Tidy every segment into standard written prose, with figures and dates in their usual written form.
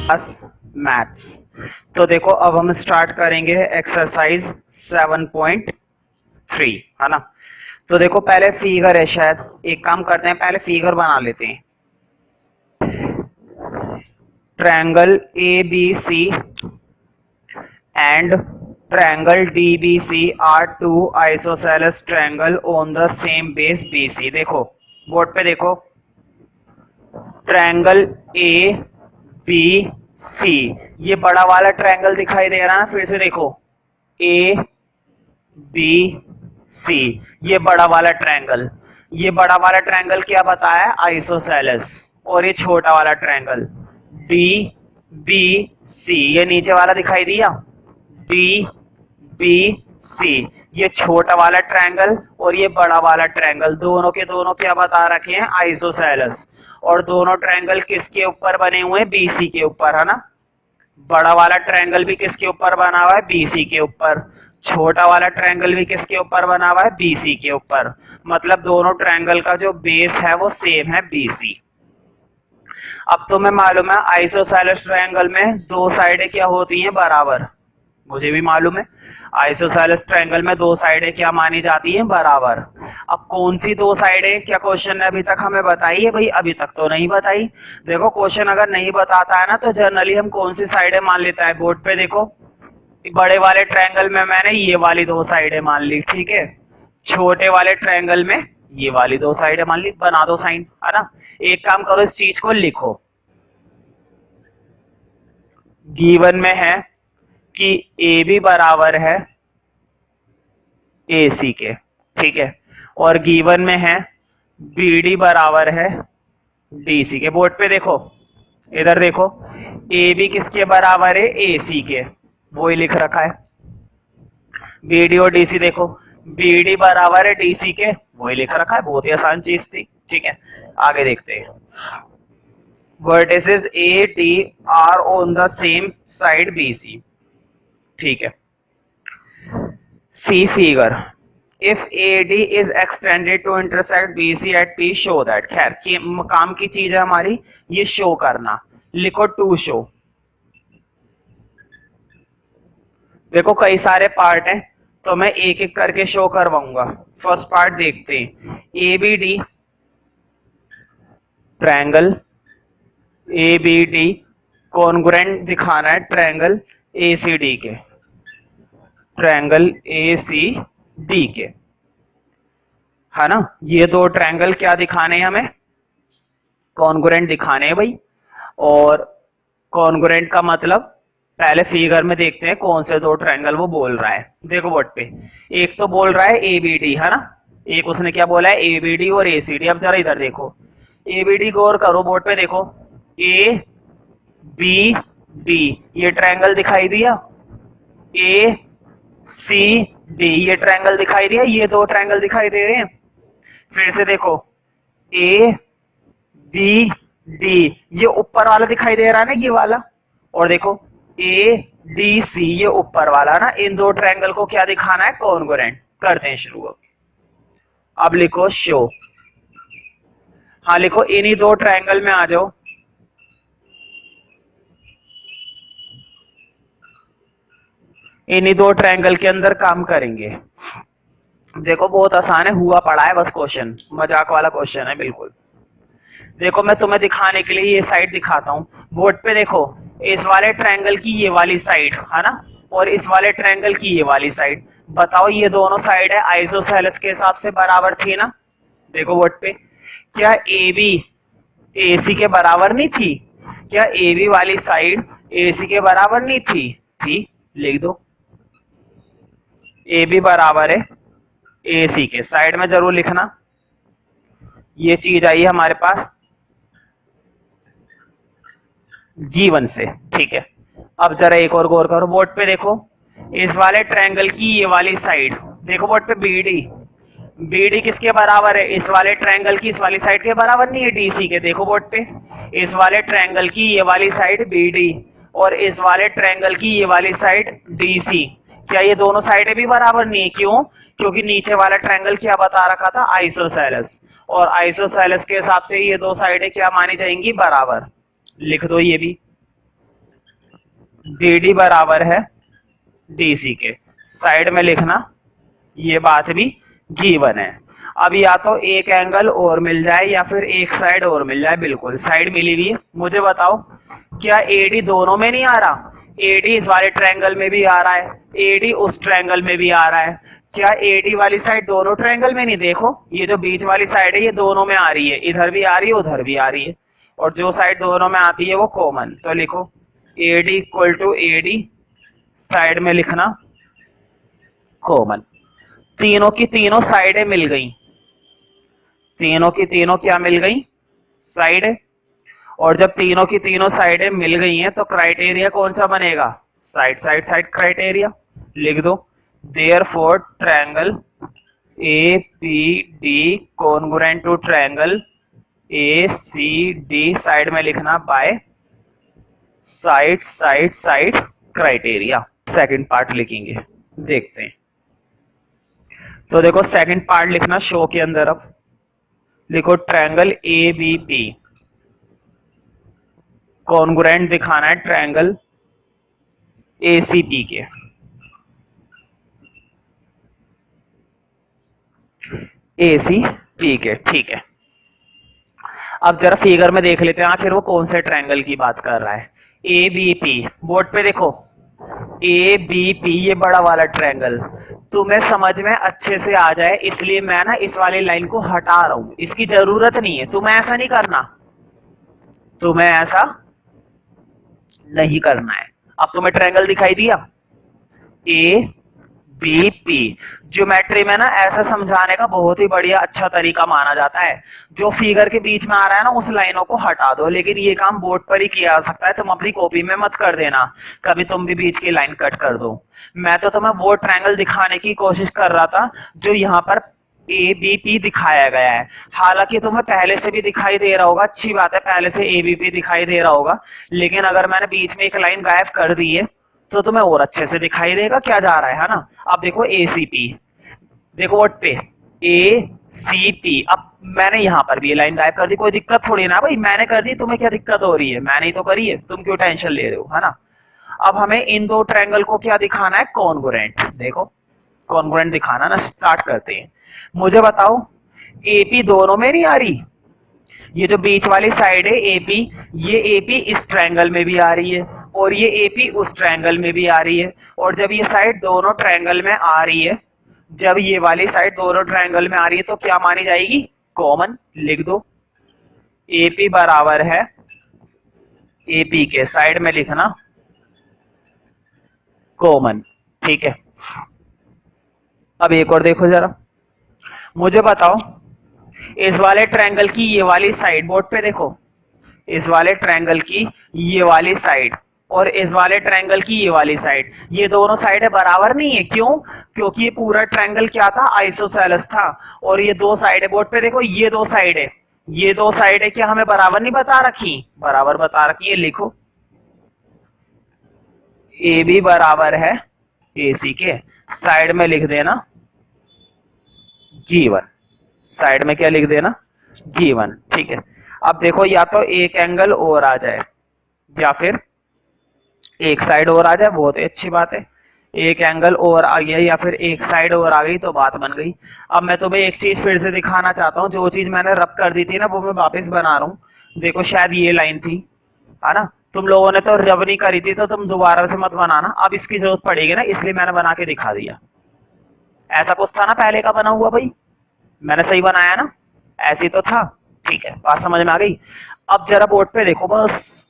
Class maths. तो देखो अब हम स्टार्ट करेंगे एक्सरसाइज 7.3, है ना। तो देखो पहले फिगर है, शायद एक काम करते हैं, पहले फिगर बना लेते हैं। Triangle A B C and triangle D B C are two isosceles triangle on the same base B C. देखो बोर्ड पे देखो, ट्रायंगल ए बी सी, ये बड़ा वाला ट्रायंगल दिखाई दे रहा है ना, फिर से देखो ए बी सी, ये बड़ा वाला ट्रायंगल, ये बड़ा वाला ट्रायंगल क्या बताया, आइसोसेलेस। और ये छोटा वाला ट्रायंगल डी बी सी, ये नीचे वाला दिखाई दिया, डी बी सी, ये छोटा वाला ट्रायंगल और ये बड़ा वाला ट्रायंगल, दोनों के दोनों क्या बता रखे हैं, आइसोसेलेस। और दोनों ट्रायंगल किसके ऊपर बने हुए हैं, बीसी के ऊपर, है ना। बड़ा वाला ट्रायंगल भी किसके ऊपर बना हुआ है, बीसी के ऊपर। छोटा वाला ट्रायंगल भी किसके ऊपर बना हुआ है, बीसी के ऊपर। मतलब दोनों ट्रायंगल का जो बेस है वो सेम है, बीसी। अब तुम्हें मालूम है आइसोसेलेस ट्रायंगल में दो साइडें क्या होती हैं, बराबर। मुझे भी मालूम है आइसोसेलेस ट्रायंगल में दो साइडें क्या मानी जाती हैं, बराबर। अब कौन सी दो साइडें, क्या क्वेश्चन ने अभी तक हमें बताई है भाई, अभी तक तो नहीं बताई। देखो क्वेश्चन अगर नहीं बताता है ना तो जनरली हम कौन सी साइडें मान लेता है, बोर्ड पे देखो, बड़े वाले ट्रायंगल में मैंने ये वाली दो साइडें मान ली, ठीक है। छोटे वाले ट्रायंगल में ये वाली दो साइडें मान ली, बना दो साइन, है ना। एक काम करो, इस चीज को लिखो, गिवन में है कि ए बी बराबर है ए सी के, ठीक है। और गिवन में है बी डी बराबर है डी सी के। बोर्ड पे देखो, इधर देखो, ए बी किसके बराबर है, ए सी के, वो ही लिख रखा है। बी डी और डी सी देखो, बी डी बराबर है डी सी के, वो ही लिख रखा है, बहुत ही आसान चीज थी, ठीक है। आगे देखते हैं, vertices A D are on the same side B C, ठीक है। See figure, if AD is extended to intersect BC at P, show that। खैर काम की चीज है हमारी ये शो करना, लिखो टू शो। देखो कई सारे पार्ट हैं तो मैं एक एक करके शो करवाऊंगा। फर्स्ट पार्ट देखते हैं, ABD ट्रायंगल ABD कॉन्ग्रुएंट दिखाना है ट्रायंगल ACD के, ट्रायंगल ACD के, है ना। ये दो ट्रायंगल क्या दिखाने हैं हमें, कॉन्ग्रुएंट दिखाने हैं भाई। और कॉन्ग्रुएंट का मतलब पहले फिगर में देखते हैं कौन से दो ट्रायंगल वो बोल रहा है। देखो बोर्ड पे, एक तो बोल रहा है एबीडी, है ना, एक उसने क्या बोला है, एबीडी और एसीडी। अब जरा इधर देखो, एबीडी गौर करो, बोर्ड पे देखो, ए बी डी, ये ट्रायंगल दिखाई दिया, ए सी डी, ये ट्रायंगल दिखाई दिया, ये दो ट्रायंगल दिखाई दे रहे हैं। फिर से देखो, ए बी डी, ये ऊपर वाला दिखाई दे रहा है ना, ये वाला। और देखो ए डी सी, ये ऊपर वाला ना। इन दो ट्रायंगल को क्या दिखाना है, कॉन्ग्रुएंट। करते हैं शुरू। अब लिखो शो, हाँ लिखो, इन्हीं दो ट्रायंगल में आ जाओ, इन्हीं दो ट्रायंगल के अंदर काम करेंगे। देखो बहुत आसान है, हुआ पड़ा है बस क्वेश्चन, मजाक वाला क्वेश्चन है बिल्कुल। देखो मैं तुम्हें दिखाने के लिए ये साइड दिखाता हूँ। बोर्ड पे देखो, इस वाले ट्रायंगल की ये वाली साइड, है ना, और इस वाले ट्रायंगल की ये वाली साइड। बताओ ये दोनों साइड है आइसोसेलेस के हिसाब से बराबर थी ना। देखो बोर्ड पे, क्या ए बी ए सी के बराबर नहीं थी, क्या ए बी वाली साइड ए सी के बराबर नहीं थी, थी। लिख दो, ए बी बराबर है ए सी के, साइड में जरूर लिखना। ये चीज आई हमारे पास गिवन से, ठीक है। अब जरा एक और गौर करो, बोर्ड पे देखो, इस वाले ट्रायंगल की ये वाली साइड, देखो बोर्ड पे बीडी, बीडी किसके बराबर है, इस वाले ट्रायंगल की इस वाली साइड के बराबर नहीं है, डीसी के। देखो बोर्ड पे, इस वाले ट्रायंगल की ये वाली साइड बीडी और इस वाले ट्रायंगल की ये वाली साइड डीसी, क्या ये दोनों साइडें भी बराबर नहीं है? क्यों? क्योंकि नीचे वाला ट्रायंगल क्या बता रखा था, आइसोसेलेस, और आइसोसेलेस के हिसाब से ये दो साइडें क्या मानी जाएंगी, बराबर। लिख दो ये भी, BD बराबर है DC के, साइड में लिखना, ये बात भी गिवन है। अब या तो एक एंगल और मिल जाए या फिर एक साइड और मिल जाए, बिल्कुल साइड मिली हुई है। मुझे बताओ क्या AD दोनों में नहीं आ रहा? AD इस वाले ट्रायंगल में भी आ रहा है, AD उस ट्रायंगल में भी आ रहा है, क्या AD वाली साइड दोनों ट्रायंगल में नहीं? देखो ये जो बीच वाली साइड है ये दोनों में आ रही है, इधर भी आ रही है उधर भी आ रही है, और जो साइड दोनों में आती है वो कॉमन। तो लिखो AD equal to AD, side में लिखना कॉमन। तीनों की तीनों साइडें मिल गई, तीनों की तीनों क्या मिल गई? साइड। और जब तीनों की तीनों साइडें मिल गई हैं तो क्राइटेरिया कौन सा बनेगा? Side side side criteria. लिख दो therefore triangle ABD congruent to triangle ACD, side में लिखना by side side side criteria. Second part लिखेंगे, देखते हैं। तो देखो सेकंड पार्ट लिखना शो के अंदर, अब लिखो ट्रायंगल ABP कॉन्ग्रुएंट दिखाना है ट्रायंगल ACP के। ACP के, ठीक है। अब जरा फिगर में देख लेते हैं आखिर वो कौन से ट्रायंगल की बात कर रहा है। ABP, बोर्ड पे देखो ABP, ये बड़ा वाला ट्रायंगल तुम्हें समझ में अच्छे से आ जाए इसलिए मैं ना इस वाली लाइन को हटा रहा हूं, इसकी जरूरत नहीं है। तुम्हें ऐसा नहीं करना, तुम्हें ऐसा नहीं करना है। अब तुम्हें ट्रायंगल दिखाई दिया ABP। ज्योमेट्री में ना ऐसा समझाने का बहुत ही बढ़िया अच्छा तरीका माना जाता है, जो फिगर के बीच में आ रहा है ना उस लाइनों को हटा दो। लेकिन ये काम बोर्ड पर ही किया जा सकता है, तुम अपनी कॉपी में मत कर देना, कभी तुम भी बीच की लाइन कट कर दो। मैं तो तुम्हें वो ट्रायंगल दिखाने की कोशिश कर रहा था जो यहाँ पर ABP दिखाया गया है। हालांकि तुम्हें पहले से भी दिखाई दे रहा होगा, अच्छी बात है, पहले से ABP दिखाई दे रहा होगा, लेकिन अगर मैंने बीच में एक लाइन गायब कर दी है तो तुम्हें और अच्छे से दिखाई देगा क्या जा रहा है ना। अब देखो ACP, देखो वोट पे ACP। अब मैंने यहां पर भी ये लाइन गायब कर दी, कोई दिक्कत थोड़ी ना भाई, मैंने कर दी, तुम्हें क्या दिक्कत हो रही है? मैंने ही तो करी है, तुम क्यों टेंशन ले रहे हो, है ना। अब हमें इन दो ट्रायंगल को क्या दिखाना है? कॉन्ग्रुएंट। देखो कॉन्ग्रुएंट दिखाना ना, स्टार्ट करते हैं। मुझे बताओ AP दोनों में नहीं आ रही? ये जो बीच वाली साइड है AP, ये AP इस ट्रायंगल में भी आ रही है और ये AP उस ट्रायंगल में भी आ रही है। और जब ये साइड दोनों ट्रायंगल में आ रही है, जब ये वाली साइड दोनों ट्रायंगल में आ रही है तो क्या मानी जाएगी? कॉमन। लिख दो AP बराबर है AP के, साइड में लिखना कॉमन, ठीक है। अब एक और देखो जरा, मुझे बताओ इस वाले ट्रायंगल की ये वाली साइड, बोर्ड पे देखो, इस वाले ट्रायंगल की ये वाली साइड और इस वाले ट्रायंगल की ये वाली साइड, ये दोनों साइडें बराबर नहीं है। क्यों? क्योंकि ये पूरा ट्रायंगल क्या था? आइसोसेलेस था। और ये दो साइडें, बोर्ड पे देखो, ये दो साइडें, ये दो साइडें क्या हमें बराबर नहीं बता रखी? बराबर बता रखी है। लिखो AB बराबर है AC के, साइड में लिख देना गिवन, साइड में क्या लिख देना? गिवन, ठीक है। अब देखो या तो एक एंगल और आ जाए या फिर एक साइड और आ जाए, बहुत ही अच्छी बात है। एक एंगल और आ गया या फिर एक साइड और आ गई तो बात बन गई। अब मैं तुम्हें एक चीज फिर से दिखाना चाहता हूँ, जो चीज मैंने रब कर दी थी ना वो मैं वापस बना रहा हूँ। देखो शायद ये लाइन थी, है ना, तुम लोगों ने तो रब नहीं करी थी तो तुम दोबारा से मत बनाना, अब इसकी जरूरत पड़ेगी ना, इसलिए मैंने बना के दिखा दिया। ऐसा कुछ था ना पहले का बना हुआ भाई, मैंने सही बनाया ना? ऐसी तो था, ठीक है, बात समझ में आ गई। अब जरा बोर्ड पे देखो, बस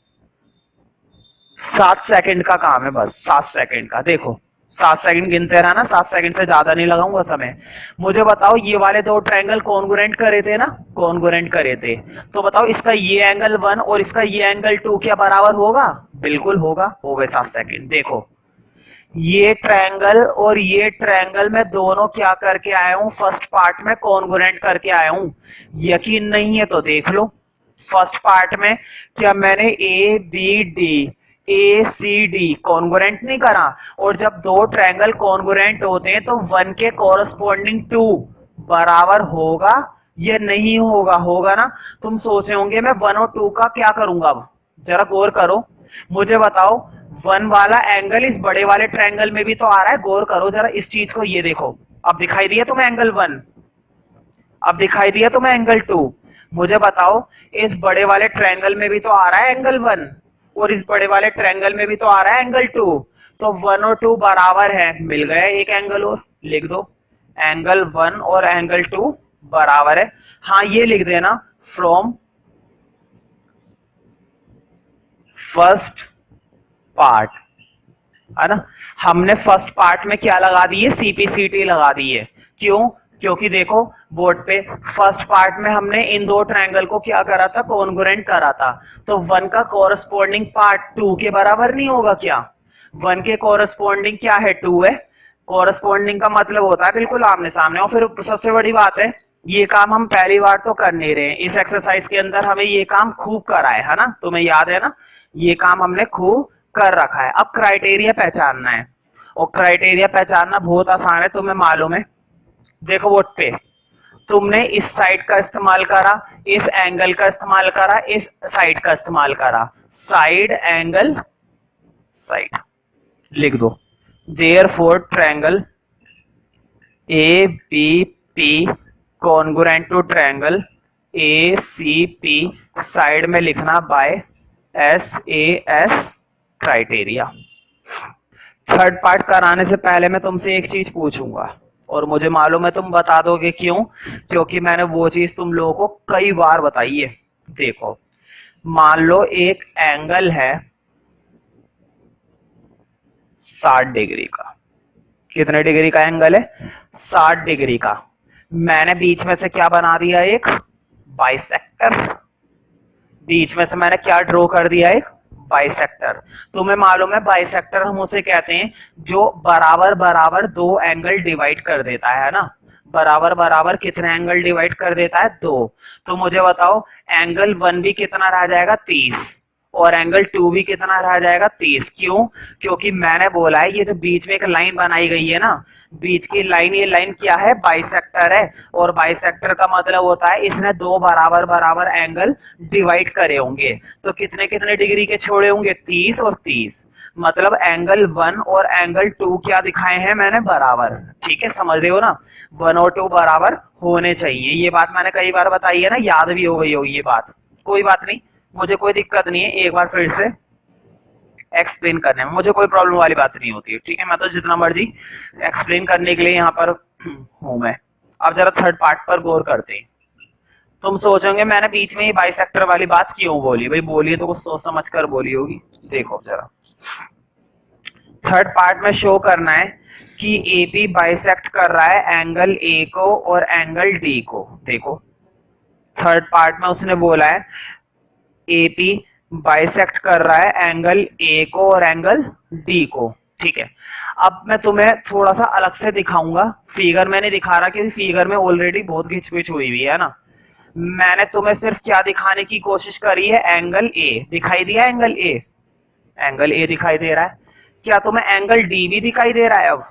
7 सेकंड का काम है, बस 7 सेकंड का। देखो 7 सेकंड गिनते रहना, 7 सेकंड से ज्यादा नहीं लगाऊंगा समय। मुझे बताओ ये वाले दो ट्रायंगल कॉन्ग्रुएंट करे थे ना? कॉन्ग्रुएंट करे थे, तो बताओ इसका ये एंगल 1 और इसका ये एंगल 2 क्या बराबर होगा? बिल्कुल होगा। हो गए 7 सेकंड। देखो ये ट्रायंगल और ये ट्रायंगल में दोनों क्या करके आया हूं? फर्स्ट पार्ट में कॉन्ग्रुएंट करके आया हूं। यकीन नहीं है तो देख लो, फर्स्ट पार्ट में क्या मैंने ABD ACD कॉन्ग्रुएंट नहीं करा? और जब दो ट्रायंगल कॉन्ग्रुएंट होते हैं तो 1 के कॉरस्पॉन्डिंग 2 बराबर होगा या नहीं होगा? होगा ना। तुम सोच रहे होंगे मैं 1 और 2 का क्या करूंगा, अब जरा गौर करो। मुझे बताओ वन वाला एंगल इस बड़े वाले ट्रायंगल में भी तो आ रहा है, गौर करो जरा इस चीज को, ये देखो अब दिखाई दिया तुम्हें एंगल वन, अब दिखाई दिया तुम्हें एंगल टू। मुझे बताओ इस बड़े वाले ट्रायंगल में भी तो आ रहा है एंगल वन, और इस बड़े वाले ट्रायंगल में भी तो आ रहा है एंगल टू, तो वन और टू बराबर है, मिल गया एक एंगल और, लिख दो एंगल वन और एंगल टू बराबर है। हाँ ये लिख देना फ्रॉम फर्स्ट पार्ट, है ना। हमने फर्स्ट पार्ट में क्या लगा दी है, सीपीसीटी लगा दी है। क्यों? क्योंकि देखो बोर्ड पे फर्स्ट पार्ट में हमने इन दो ट्रायंगल को क्या करा था, कॉन्ग्रुएंट करा था, तो वन का कोरस्पोंडिंग पार्ट टू के बराबर नहीं होगा क्या? वन के कोरस्पोंडिंग क्या है, टू है। कोरस्पोंडिंग का मतलब होता है बिल्कुल आमने सामने। और फिर सबसे बड़ी बात है, ये काम हम पहली बार तो कर नहीं रहे, इस एक्सरसाइज के अंदर हमें ये काम खूब करा है ना, तुम्हें याद है ना, ये काम हमने खूब कर रखा है। अब क्राइटेरिया पहचानना है, और क्राइटेरिया पहचानना बहुत आसान है, तुम्हें मालूम है। देखो बोर्ड पे तुमने इस साइड का इस्तेमाल करा, इस एंगल का इस्तेमाल करा, इस साइड का इस्तेमाल करा, साइड एंगल साइड लिख दो। Therefore triangle A B P congruent to triangle A C P, side में लिखना by S A S criteria. Third part कराने से पहले मैं तुमसे एक चीज पूछूंगा, और मुझे मालूम है तुम बता दोगे, क्यों? क्योंकि मैंने वो चीज तुम लोगों को कई बार बताई है। देखो मान लो एक एंगल है 60 डिग्री का, कितने डिग्री का एंगल है, 60 डिग्री का। मैंने बीच में से क्या बना दिया, एक बाइसेक्टर, बीच में से मैंने क्या ड्रॉ कर दिया, एक बाइसेक्टर। तुम्हें मालूम है बाइसेक्टर हम उसे कहते हैं जो बराबर बराबर दो एंगल डिवाइड कर देता है ना, बराबर बराबर कितने एंगल डिवाइड कर देता है, दो। तो मुझे बताओ एंगल वन भी कितना रह जाएगा, 30, और एंगल टू भी कितना रह जाएगा, 30। क्यों? क्योंकि मैंने बोला है ये जो बीच में एक लाइन बनाई गई है ना, बीच की लाइन, ये लाइन क्या है, बाइसेक्टर है, और बाइसेक्टर का मतलब होता है इसने दो बराबर बराबर एंगल डिवाइड करे होंगे, तो कितने कितने डिग्री के छोड़े होंगे, 30 और 30। मतलब एंगल वन और एंगल टू क्या दिखाए हैं मैंने, बराबर। ठीक है, समझ रहे हो ना, वन और टू बराबर होने चाहिए। ये बात मैंने कई बार बताई है ना, याद भी हो गई होगी ये बात, कोई बात नहीं, मुझे कोई दिक्कत नहीं है एक बार फिर से एक्सप्लेन करने में, मुझे कोई प्रॉब्लम वाली बात नहीं होती है। ठीक है, मैं तो जितना मर्जी एक्सप्लेन करने के लिए यहाँ पर हूं मैं। अब जरा थर्ड पार्ट पर गौर करते हैं। तुम सोचोगे मैंने बीच में ही बाइसेक्टर वाली बात क्यों बोली, भाई बोली तो कुछ सोच समझ कर बोली होगी। देखो जरा थर्ड पार्ट में शो करना है कि एपी बाइसेक्ट कर रहा है एंगल ए को और एंगल डी को। देखो थर्ड पार्ट में उसने बोला है एपी बाइसेक्ट कर रहा है एंगल ए को और एंगल डी को। ठीक है, अब मैं तुम्हें थोड़ा सा अलग से दिखाऊंगा, फिगर में नहीं दिखा रहा क्योंकि फिगर में ऑलरेडी बहुत घिचपिच हुई हुई है ना। मैंने तुम्हें सिर्फ क्या दिखाने की कोशिश करी है, एंगल ए दिखाई दिया, एंगल ए, एंगल ए दिखाई दे रहा है। क्या तुम्हें एंगल डी भी दिखाई दे रहा है? अब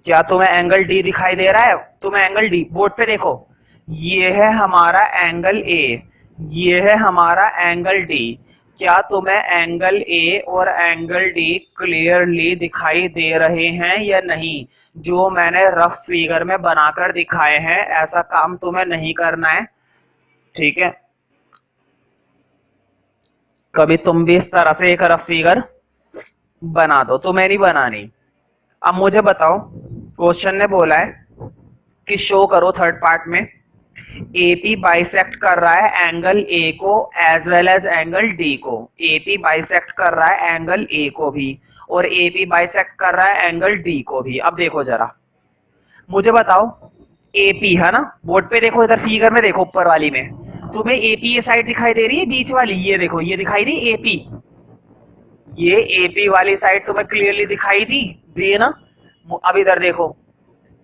क्या तुम्हें एंगल डी दिखाई दे रहा है? तुम्हें एंगल डी, बोर्ड पे देखो, ये है हमारा एंगल ए, ये है हमारा एंगल डी। क्या तुम्हें एंगल ए और एंगल डी क्लियरली दिखाई दे रहे हैं या नहीं? जो मैंने रफ फिगर में बनाकर दिखाए हैं ऐसा काम तुम्हें नहीं करना है। ठीक है, कभी तुम भी इस तरह से एक रफ फिगर बना दो, तुम्हें नहीं बनानी। अब मुझे बताओ, क्वेश्चन ने बोला है कि शो करो थर्ड पार्ट में एपी बाइसेक्ट कर रहा है एंगल ए को as well as angle D को। एपी बाइसेक्ट कर रहा है एंगल ए को भी और एपी बाइसेक्ट कर रहा है एंगल डी को भी। अब देखो जरा मुझे बताओ, एपी है ना, बोर्ड पे देखो, इधर फिगर में देखो, ऊपर वाली में तुम्हें एपी ये साइड दिखाई दे रही है, बीच वाली, ये देखो ये दिखाई दी एपी, ये एपी वाली साइड तुम्हें क्लियरली दिखाई दी है ना। अब इधर देखो,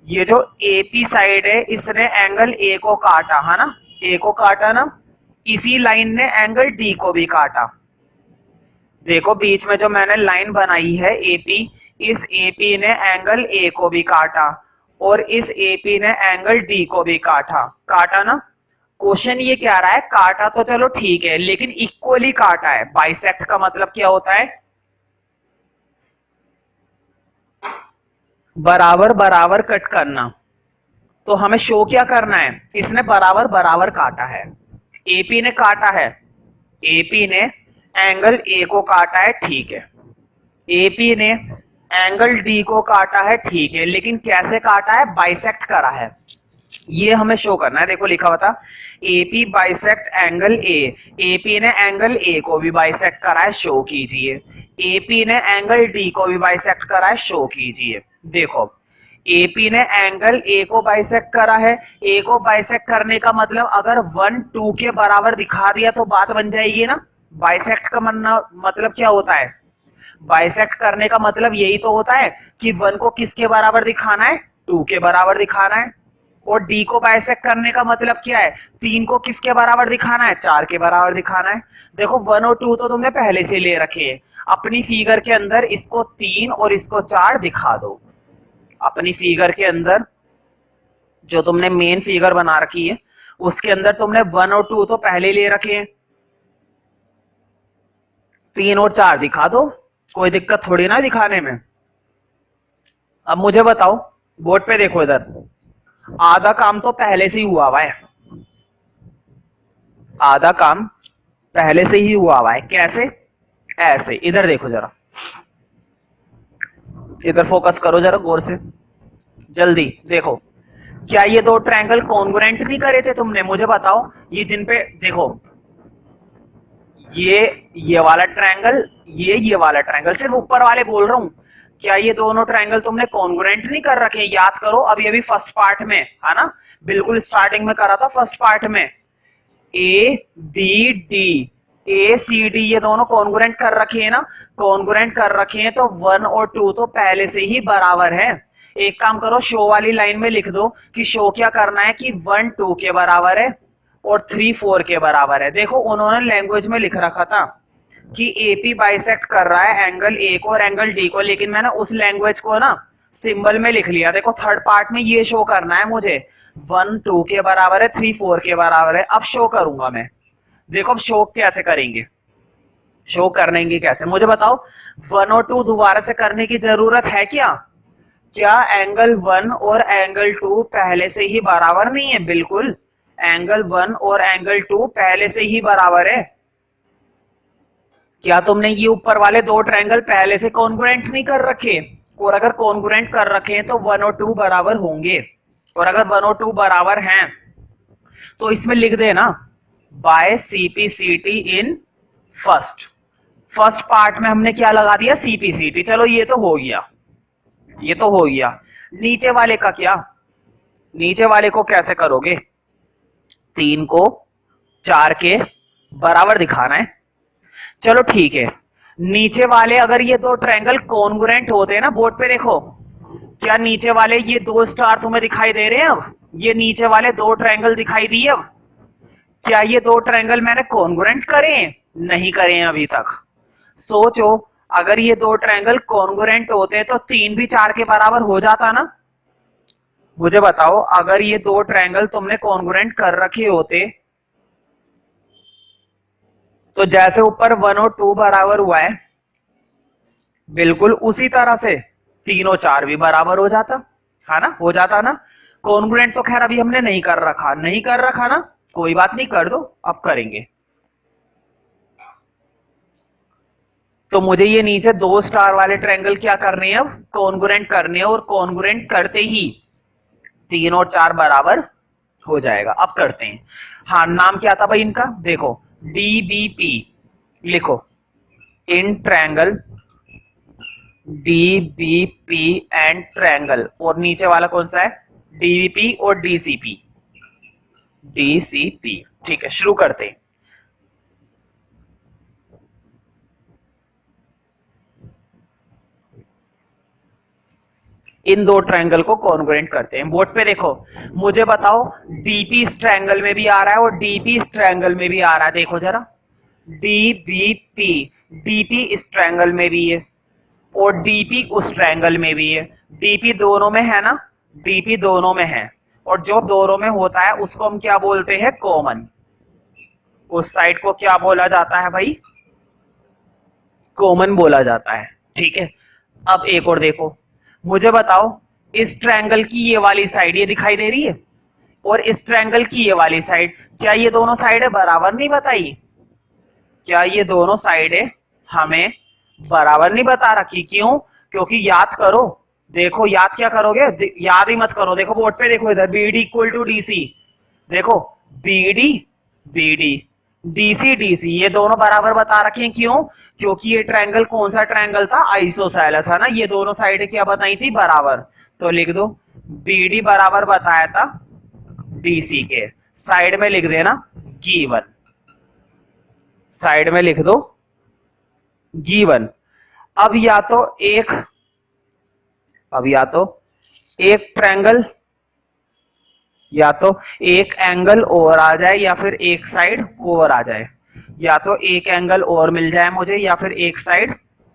ये जो एपी साइड है इसने एंगल ए को काटा है ना, ए को काटा ना, इसी लाइन ने एंगल डी को भी काटा। देखो बीच में जो मैंने लाइन बनाई है एपी, इस एपी ने एंगल ए को भी काटा और इस एपी ने एंगल डी को भी काटा, काटा ना। क्वेश्चन ये क्या रहा है, काटा तो चलो ठीक है, लेकिन इक्वली काटा है। बाइसेक्ट का मतलब क्या होता है, बराबर बराबर कट करना। तो हमें शो क्या करना है, इसने बराबर बराबर काटा है, एपी ने काटा है, एपी ने एंगल ए को काटा है, ठीक है, एपी ने एंगल डी को काटा है, ठीक है, लेकिन कैसे काटा है, बाइसेक्ट करा है, ये हमें शो करना है। देखो लिखा हुआ था एपी बाइसेक्ट एंगल ए, एपी ने एंगल ए को भी बाइसेक्ट करा है, शो कीजिए, एपी ने एंगल डी को भी बाइसेक्ट करा है, शो कीजिए। देखो एपी ने एंगल ए को बाइसेक्ट करा है, ए को बाइसेक्ट करने का मतलब अगर 1 2 के बराबर दिखा दिया तो बात बन जाएगी ना। बाइसेक्ट का मतलब क्या होता है, बाइसेक्ट करने का मतलब यही तो होता है कि 1 को किसके बराबर दिखाना है, 2 के बराबर दिखाना है। और डी को बाइसेक्ट करने का मतलब क्या है, 3 को किसके बराबर दिखाना है, 4 के बराबर दिखाना है। देखो 1 और 2 तो तुमने पहले से ले रखे हैं, अपनी फिगर के अंदर इसको 3 और इसको 4 दिखा दो। अपनी फिगर के अंदर जो तुमने मेन फिगर बना रखी है उसके अंदर तुमने 1 और 2 तो पहले ले रखे हैं, 3 और 4 दिखा दो, कोई दिक्कत थोड़ी ना दिखाने में। अब मुझे बताओ, बोर्ड पे देखो इधर, आधा काम तो पहले से ही हुआ हुआ है, आधा काम पहले से ही हुआ हुआ है। कैसे, ऐसे, इधर देखो जरा, इधर फोकस करो जरा गौर से, जल्दी देखो, क्या ये दो ट्रायंगल कॉन्ग्रुएंट नहीं करे थे तुमने, मुझे बताओ। ये जिन पे देखो, ये वाला ट्रायंगल, ये वाला ट्रायंगल, सिर्फ ऊपर वाले बोल रहा हूं, क्या ये दोनों ट्रायंगल तुमने कॉन्ग्रुएंट नहीं कर रखे, याद करो। अभी अभी फर्स्ट पार्ट में है ना, बिल्कुल स्टार्टिंग में करा था फर्स्ट पार्ट में, A B D, A C D ये दोनों कॉन्ग्रुएंट कर रखे हैं ना, कॉन्ग्रुएंट कर रखे हैं तो 1 और 2 तो पहले से ही बराबर है। एक काम करो, शो वाली लाइन में लिख दो कि शो क्या करना है कि 1 2 के बराबर है और 3 4 के बराबर है। देखो उन्होंने लैंग्वेज में लिख रखा था कि एपी बाइसेक्ट कर रहा है एंगल ए को और एंगल डी को, लेकिन मैंने उस लैंग्वेज को ना सिंबल में लिख लिया। देखो थर्ड पार्ट में ये शो करना है मुझे, 1 2 के बराबर है, 3 4 के बराबर है। अब शो करूंगा मैं, देखो अब शो कैसे करेंगे, शो करेंगे कैसे मुझे बताओ। 1 और 2 दोबारा से करने की जरूरत है क्या, क्या एंगल 1 और एंगल 2 पहले से ही बराबर नहीं है, बिल्कुल एंगल 1 और एंगल 2 पहले से ही बराबर है। क्या तुमने ये ऊपर वाले दो ट्रायंगल पहले से कॉन्ग्रुएंट नहीं कर रखे, और अगर कॉन्ग्रुएंट कर रखे हैं तो 1 और 2 बराबर होंगे, और अगर 1 और 2 बराबर हैं तो इसमें लिख देना by CPCT in first. First part में हमने क्या लगा दिया, सीपीसीटी, चलो ये तो हो गया, ये तो हो गया। नीचे वाले का क्या, नीचे वाले को कैसे करोगे, 3 को 4 के बराबर दिखाना है। चलो ठीक है, नीचे वाले अगर ये दो ट्रायंगल कॉन्ग्रुएंट होते हैं ना, बोर्ड पे देखो, क्या नीचे वाले ये दो स्टार तुम्हें दिखाई दे रहे हैं, अब ये नीचे वाले दो ट्रायंगल दिखाई दिए। अब क्या ये दो ट्रायंगल मैंने कॉन्ग्रुएंट करे हैं, नहीं करे हैं अभी तक। सोचो अगर ये दो ट्रायंगल कॉन्ग्रुएंट होते तो 3 भी 4 के बराबर हो जाता ना। मुझे बताओ अगर ये दो ट्रायंगल तुमने कॉन्ग्रुएंट कर रखे होते तो जैसे ऊपर 1 और 2 बराबर हुआ है, बिल्कुल उसी तरह से 3 और 4 भी बराबर हो जाता है ना, हो जाता ना। कॉन्ग्रुएंट तो खैर अभी हमने नहीं कर रखा, नहीं कर रखा ना, कोई बात नहीं, कर दो, अब करेंगे। तो मुझे ये नीचे 2 स्टार वाले ट्रायंगल क्या करने हैं, अब कॉन्ग्रुएंट करने हैं, और कॉन्ग्रुएंट करते ही 3 और 4 बराबर हो जाएगा। अब करते हैं, हाँ नाम क्या था भाई इनका, देखो डीबीपी लिखो, in triangle DBP and triangle, और नीचे वाला कौन सा है, डीबीपी और डीसीपी, डीसीपी, ठीक है शुरू करते हैं। इन दो ट्रायंगल को कॉन्ग्रुएंट करते हैं। बोर्ड पे देखो, मुझे बताओ डीपी इस ट्रायंगल में भी आ रहा है और डीपी इस ट्रायंगल में भी आ रहा है, देखो जरा, डीबीपी, डीपी इस ट्रायंगल में भी है और डीपी उस ट्रायंगल में भी है, डीपी दोनों में है ना, डीपी दोनों में है। और जो दोनों में होता है उसको हम क्या बोलते हैं, कॉमन। उस साइड को क्या बोला जाता है भाई, कॉमन बोला जाता है। ठीक है, अब एक और देखो, मुझे बताओ इस ट्रायंगल की ये वाली साइड ये दिखाई दे रही है, और इस ट्रायंगल की ये वाली साइड, क्या ये दोनों साइडें बराबर नहीं बताई? क्या ये दोनों साइडें हमें बराबर नहीं बता रखी? क्यों? क्योंकि याद करो, देखो याद क्या करोगे, याद ही मत करो, देखो बोर्ड पे देखो इधर, B D equal to D C, देखो B D B D DC DC ये दोनों बराबर बता रखे हैं। क्यों? क्योंकि ये ट्रायंगल कौन सा ट्रायंगल था, आइसोसेलेस है ना, ये दोनों साइडें क्या बताई थी, बराबर। तो लिख दो बीडी बराबर बताया था डीसी के, साइड में लिख देना गिवन, साइड में लिख दो गिवन। अब या तो एक, अब या तो एक ट्रायंगल, या तो एक एंगल और आ जाए या फिर एक साइड और आ जाए, या तो एक एंगल और मिल जाए मुझे या फिर एक साइड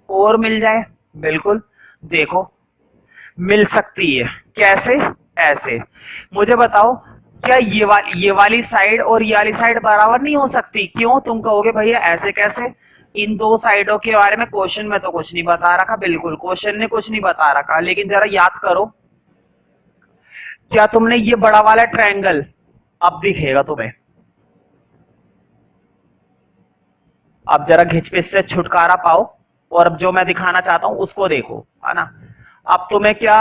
और मिल जाए। बिल्कुल, देखो मिल सकती है, कैसे? ऐसे। मुझे बताओ क्या ये वाली साइड और ये वाली साइड बराबर नहीं हो सकती? क्यों? तुम कहोगे भैया ऐसे कैसे, इन दो साइडों के बारे में क्वेश्चन में तो कुछ नहीं बता रखा, बिल्कुल क्वेश्चन ने कुछ नहीं बता रखा, लेकिन जरा याद करो, क्या तुमने ये बड़ा वाला ट्रायंगल, अब दिखेगा तुम्हें, अब जरा घिचपिच से छुटकारा पाओ और अब जो मैं दिखाना चाहता हूं उसको देखो, है ना। अब तुम्हें क्या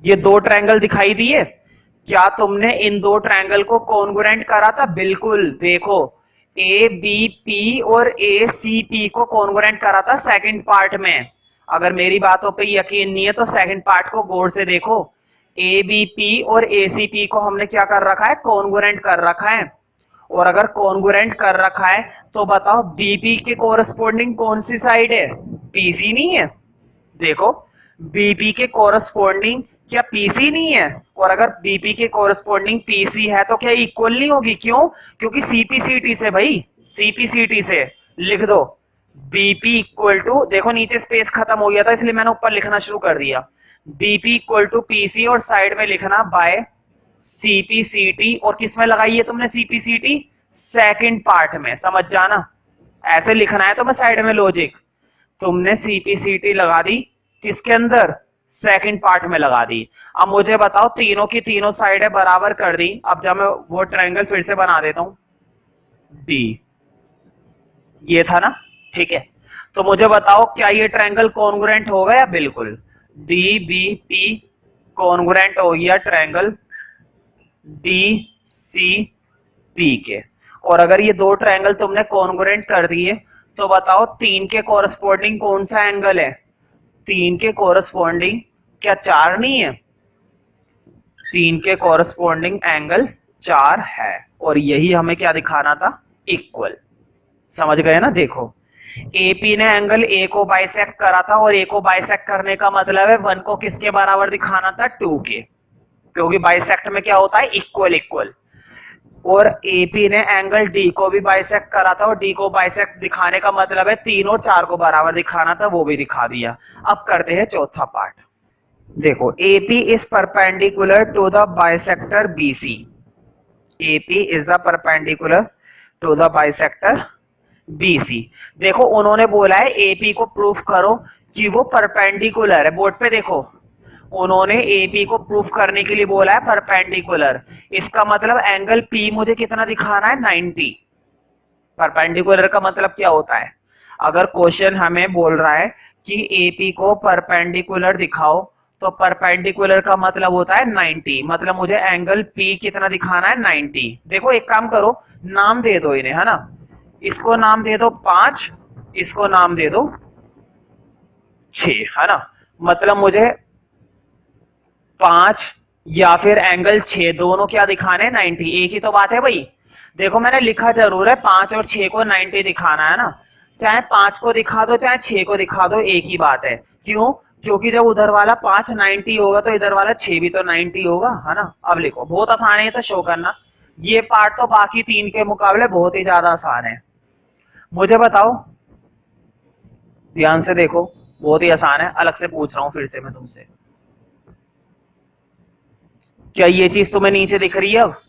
ये दो ट्रायंगल दिखाई दिए? क्या तुमने इन दो ट्रायंगल को कॉन्ग्रुएंट करा था? बिल्कुल, देखो ए बी पी और ए सी पी को कॉन्ग्रुएंट करा था सेकंड पार्ट में। अगर मेरी बातों पे यकीन नहीं है तो सेकंड पार्ट को गौर से देखो, ए बी पी और ए सी पी को हमने क्या कर रखा है, कॉन्ग्रुएंट कर रखा है। और अगर कॉन्ग्रुएंट कर रखा है तो बताओ बीपी के कोरस्पोंडिंग कौन सी साइड है, पीसी नहीं है? देखो बीपी के कोरस्पोंडिंग क्या पीसी नहीं है? और अगर बीपी के कोरस्पोंडिंग पीसी है तो क्या इक्वल नहीं होगी? क्यों? क्योंकि सीपीसीटी से भाई, सीपीसीटी से लिख दो बीपी इक्वल टू, देखो नीचे स्पेस खत्म हो गया था इसलिए मैंने ऊपर लिखना शुरू कर दिया, बीपी इक्वल टू पीसी और साइड में लिखना बाय सीपीसीटी। और किस में लगाई है तुमने सीपीसीटी? सेकंड पार्ट में, समझ जाना, ऐसे लिखना है तो मैं साइड में लॉजिक, तुमने सीपीसीटी लगा दी किसके अंदर, सेकंड पार्ट में लगा दी। अब मुझे बताओ तीनों की तीनों साइडें बराबर कर दी, अब जब मैं वो ट्रायंगल फिर से बना देता हूं, डी ये था ना, ठीक है। तो मुझे बताओ क्या ये ट्रायंगल कॉन्ग्रुएंट हो गया? बिल्कुल, डी बी पी कॉन्ग्रुएंट हो गया ट्रायंगल डी सी पी के। और अगर ये दो ट्रायंगल तुमने कॉन्ग्रुएंट कर दिए तो बताओ तीन के कोरस्पोंडिंग कौन सा एंगल है? तीन के कोरस्पोंडिंग क्या चार नहीं है? तीन के कोरस्पोंडिंग एंगल चार है, और यही हमें क्या दिखाना था, इक्वल। समझ गए ना? देखो एपी ने एंगल ए को बाइसेक्ट करा था, और ए को बाइसेक्ट करने का मतलब है वन को किसके बराबर दिखाना था, टू के, क्योंकि बाइसेक्ट में क्या होता है, इक्वल इक्वल। और एपी ने एंगल डी को भी बाइसेक्ट करा था, और डी को बाइसेक्ट दिखाने का मतलब है तीन और चार को बराबर दिखाना था, वो भी दिखा दिया। अब करते हैं चौथा पार्ट। देखो AP is perpendicular to the bisector BC, AP is the perpendicular to the bisector BC. देखो उन्होंने बोला है एपी को प्रूफ करो कि वो परपेंडिकुलर है, बोर्ड पे देखो उन्होंने एपी को प्रूफ करने के लिए बोला है परपेंडिकुलर, इसका मतलब एंगल पी मुझे कितना दिखाना है, 90। परपेंडिकुलर का मतलब क्या होता है, अगर क्वेश्चन हमें बोल रहा है कि एपी को परपेंडिकुलर दिखाओ तो परपेंडिकुलर का मतलब होता है 90, मतलब मुझे एंगल पी कितना दिखाना है, 90। देखो एक काम करो, नाम दे दो इन्हें, है ना, इसको नाम दे दो 5, इसको नाम दे दो 6, है ना, मतलब मुझे 5 या फिर एंगल 6 दोनों क्या दिखाने, 90, एक ही तो बात है भाई। देखो मैंने लिखा जरूर है 5 और 6 को 90 दिखाना है ना, चाहे 5 को दिखा दो चाहे 6 को दिखा दो, एक ही बात है। क्यों? क्योंकि जब उधर वाला 5 90 होगा तो इधर वाला 6 भी तो 90 होगा, है ना। अब लिखो, बहुत आसान है ये तो शो करना, ये पार्ट तो बाकी 3 के मुकाबले बहुत ही ज्यादा आसान है। मुझे बताओ, ध्यान से देखो, बहुत ही आसान है, अलग से पूछ रहा हूं फिर से मैं तुमसे। क्या ये चीज तुम्हें नीचे दिख रही है? अब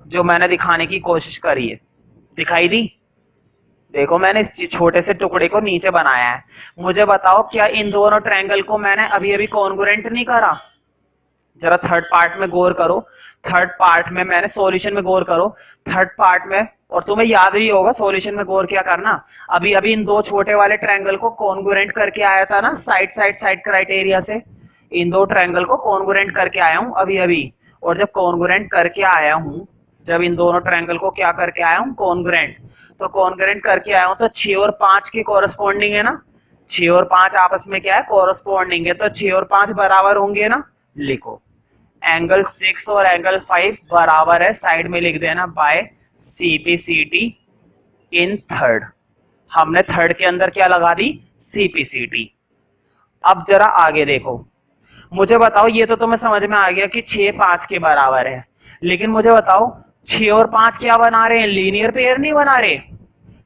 जो मैंने दिखाने की कोशिश करी है, दिखाई दी? देखो मैंने इस छोटे से टुकड़े को नीचे बनाया है। मुझे बताओ क्या इन दोनों ट्रायंगल को मैंने अभी अभी कॉन्ग्रुएंट नहीं करा? जरा थर्ड पार्ट में गौर करो। थर्ड पार्ट में मैंने सॉल्यूशन में गौर करो। थर्ड पार्ट में, और तुम्हें याद भी होगा सॉल्यूशन में गौर क्या करना। अभी अभी इन दो छोटे वाले ट्रायंगल को कॉन्ग्रुएंट करके आया था ना, साइड साइड साइड क्राइटेरिया से। इन दो ट्रायंगल को कॉन्ग्रुएंट करके आया हूं अभी अभी। और जब कॉन्ग्रुएंट करके आया हूं, जब इन दोनों ट्रायंगल को क्या करके आया हूं, कॉन्ग्रुएंट, तो कॉन्ग्रुएंट करके आया हूं तो 6 और 5 के कॉरेस्पॉन्डिंग है ना। 6 और 5 आपस में क्या है, कॉरेस्पॉन्डिंग है, तो 6 और 5 बराबर होंगे ना। लिखो एंगल 6 और एंगल 5 बराबर है, साइड में लिख देना, बाय सीपीसीटी इन थर्ड। हमने थर्ड के अंदर क्या लगा दी, सीपीसीटी। अब जरा आगे देखो, मुझे बताओ, ये तो तुम्हें समझ में आ गया कि 6 5 के बराबर है, लेकिन मुझे बताओ 6 और 5 क्या बना रहे हैं, लीनियर पेयर नहीं बना रहे।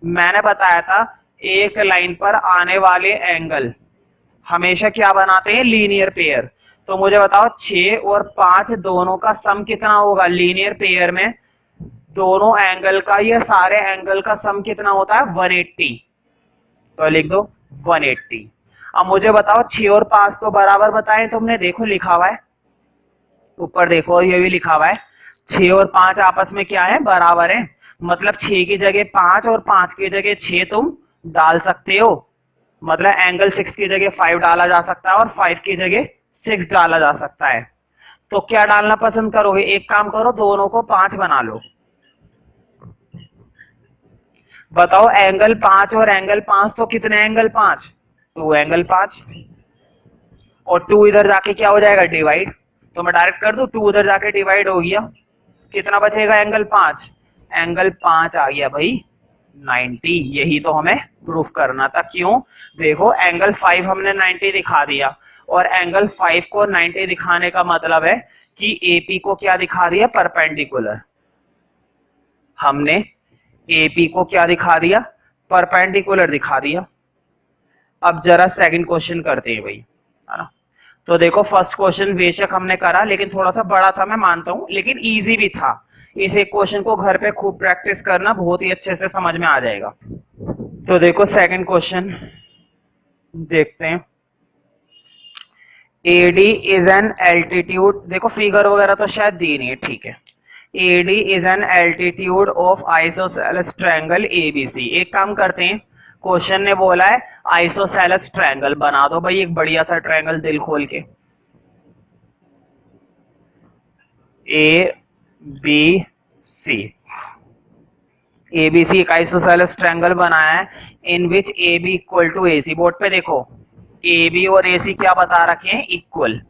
मैंने बताया था एक लाइन पर आने वाले एंगल हमेशा क्या बनाते हैं, लीनियर पेयर। तो मुझे बताओ 6 और 5 दोनों का सम कितना होगा लीनियर पेयर में, दोनों एंगल का, ये सारे एंगल का सम कितना होता है, 180। तो लिख दो 180। अब मुझे बताओ 6 और 5 तो बराबर बताए तुमने, देखो लिखा हुआ है ऊपर, देखो ये भी लिखा हुआ है 6 और 5 आपस में क्या है, बराबर है। मतलब 6 की जगह 5 और 5 की जगह 6 तुम डाल सकते हो। मतलब एंगल 6 की जगह 5 डाला जा सकता है और 5 की जगह 6 डाला जा सकता है। तो क्या डालना पसंद करोगे, एक काम करो दोनों को 5 बना लो। बताओ एंगल 5 और एंगल 5 तो कितने एंगल 5, 2 एंगल 5, और 2 इधर जाके क्या हो जाएगा, डिवाइड। तो मैं डायरेक्ट कर दूं, 2 उधर जाके डिवाइड हो गया, कितना बचेगा, एंगल 5। एंगल 5 आ गया भाई 90। यही तो हमें प्रूफ करना था। क्यों, देखो एंगल 5 हमने 90 दिखा दिया, और एंगल 5 को 90 दिखाने का मतलब है कि एपी को क्या दिखा दिया, परपेंडिकुलर। हमने एपी को क्या दिखा दिया, परपेंडिकुलर दिखा दिया। अब जरा सेकंड क्वेश्चन करते हैं भाई, है ना। तो देखो फर्स्ट क्वेश्चन बेशक हमने करा, लेकिन थोड़ा सा बड़ा था मैं मानता हूं, लेकिन इजी भी था। इस एक क्वेश्चन को घर पे खूब प्रैक्टिस करना, बहुत ही अच्छे से समझ में आ जाएगा। तो देखो सेकंड क्वेश्चन देखते हैं। एडी इज एन एल्टीट्यूड, देखो फिगर वगैरह तो शायद दी नहीं है, ठीक है। AD is an altitude of isosceles triangle ABC. एक काम करते हैं, क्वेश्चन ने बोला है आइसोसेलेस ट्रायंगल, बना दो भाई एक बढ़िया सा ट्रायंगल दिल खोल के। ए बी सी, एबीसी एक आइसोसेलेस ट्रायंगल बनाया है, in which A B equal to A C. Board पे देखो ए बी और ए सी क्या बता रखे हैं, equal.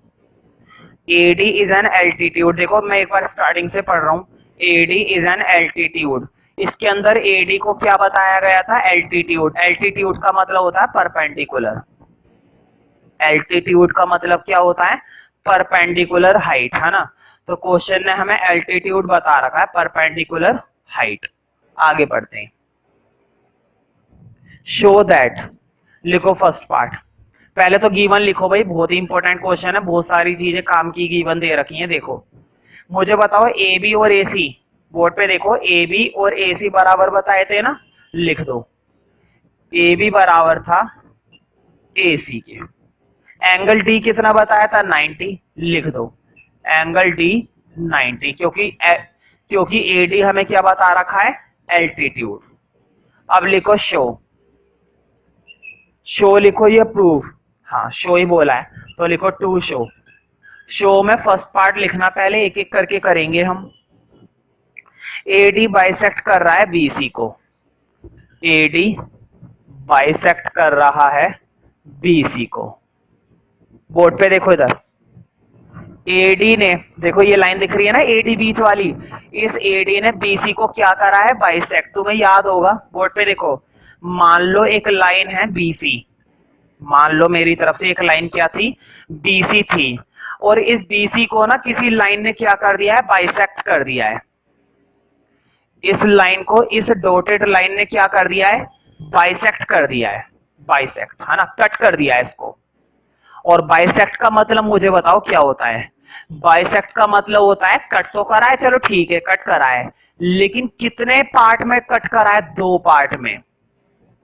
AD is an altitude, देखो मैं एक बार स्टार्टिंग से पढ़ रहा हूं, एडी इज एन एल्टीट्यूड। इसके अंदर एडी को क्या बताया गया था, एल्टीट्यूड। एल्टीट्यूड का मतलब होता है परपेंडिकुलर। एल्टीट्यूड का मतलब क्या होता है, परपेंडिकुलर हाइट, है ना। तो क्वेश्चन ने हमें एल्टीट्यूड बता रखा है, परपेंडिकुलर हाइट। आगे बढ़ते हैं। शो दैट, लिखो फर्स्ट पार्ट। पहले तो गिवन लिखो भाई, बहुत ही इंपॉर्टेंट क्वेश्चन है, बहुत सारी चीजें काम की गिवन दे रखी हैं। देखो मुझे बताओ ए बी और ए सी, बोर्ड पे देखो ए बी और ए सी बराबर बताए थे ना, लिख दो। ए बी बराबर था ए सी के। एंगल डी कितना बताया था, 90, लिख दो एंगल डी 90, क्योंकि एडी हमें क्या बता रखा है, एल्टीट्यूड। अब लिखो शो, शो लिखो, ये प्रूफ, हाँ शो ही बोला है, तो लिखो टू शो। शो में फर्स्ट पार्ट लिखना, पहले एक एक करके करेंगे हम। एडी बाइसेक्ट कर रहा है बीसी को, एडी बाइसेक्ट कर रहा है बीसी को। बोर्ड पे देखो इधर, एडी ने, देखो ये लाइन दिख रही है ना एडी बीच वाली, इस एडी ने बीसी को क्या करा है, बाइसेक्ट। तुम्हें याद होगा, बोर्ड पे देखो, मान लो एक लाइन है बीसी, मान लो मेरी तरफ से एक लाइन क्या थी, बीसी थी, और इस बीसी को ना किसी लाइन ने क्या कर दिया है, बाइसेक्ट कर दिया है। इस लाइन को इस डॉटेड लाइन ने क्या कर दिया है, बाइसेक्ट कर दिया है, बाइसेक्ट, है ना, कट कर दिया है इसको। और बाइसेक्ट का मतलब मुझे बताओ क्या होता है, बाइसेक्ट का मतलब होता है कट तो करा है, चलो ठीक है कट करा है, लेकिन कितने पार्ट में कट करा है? दो पार्ट में।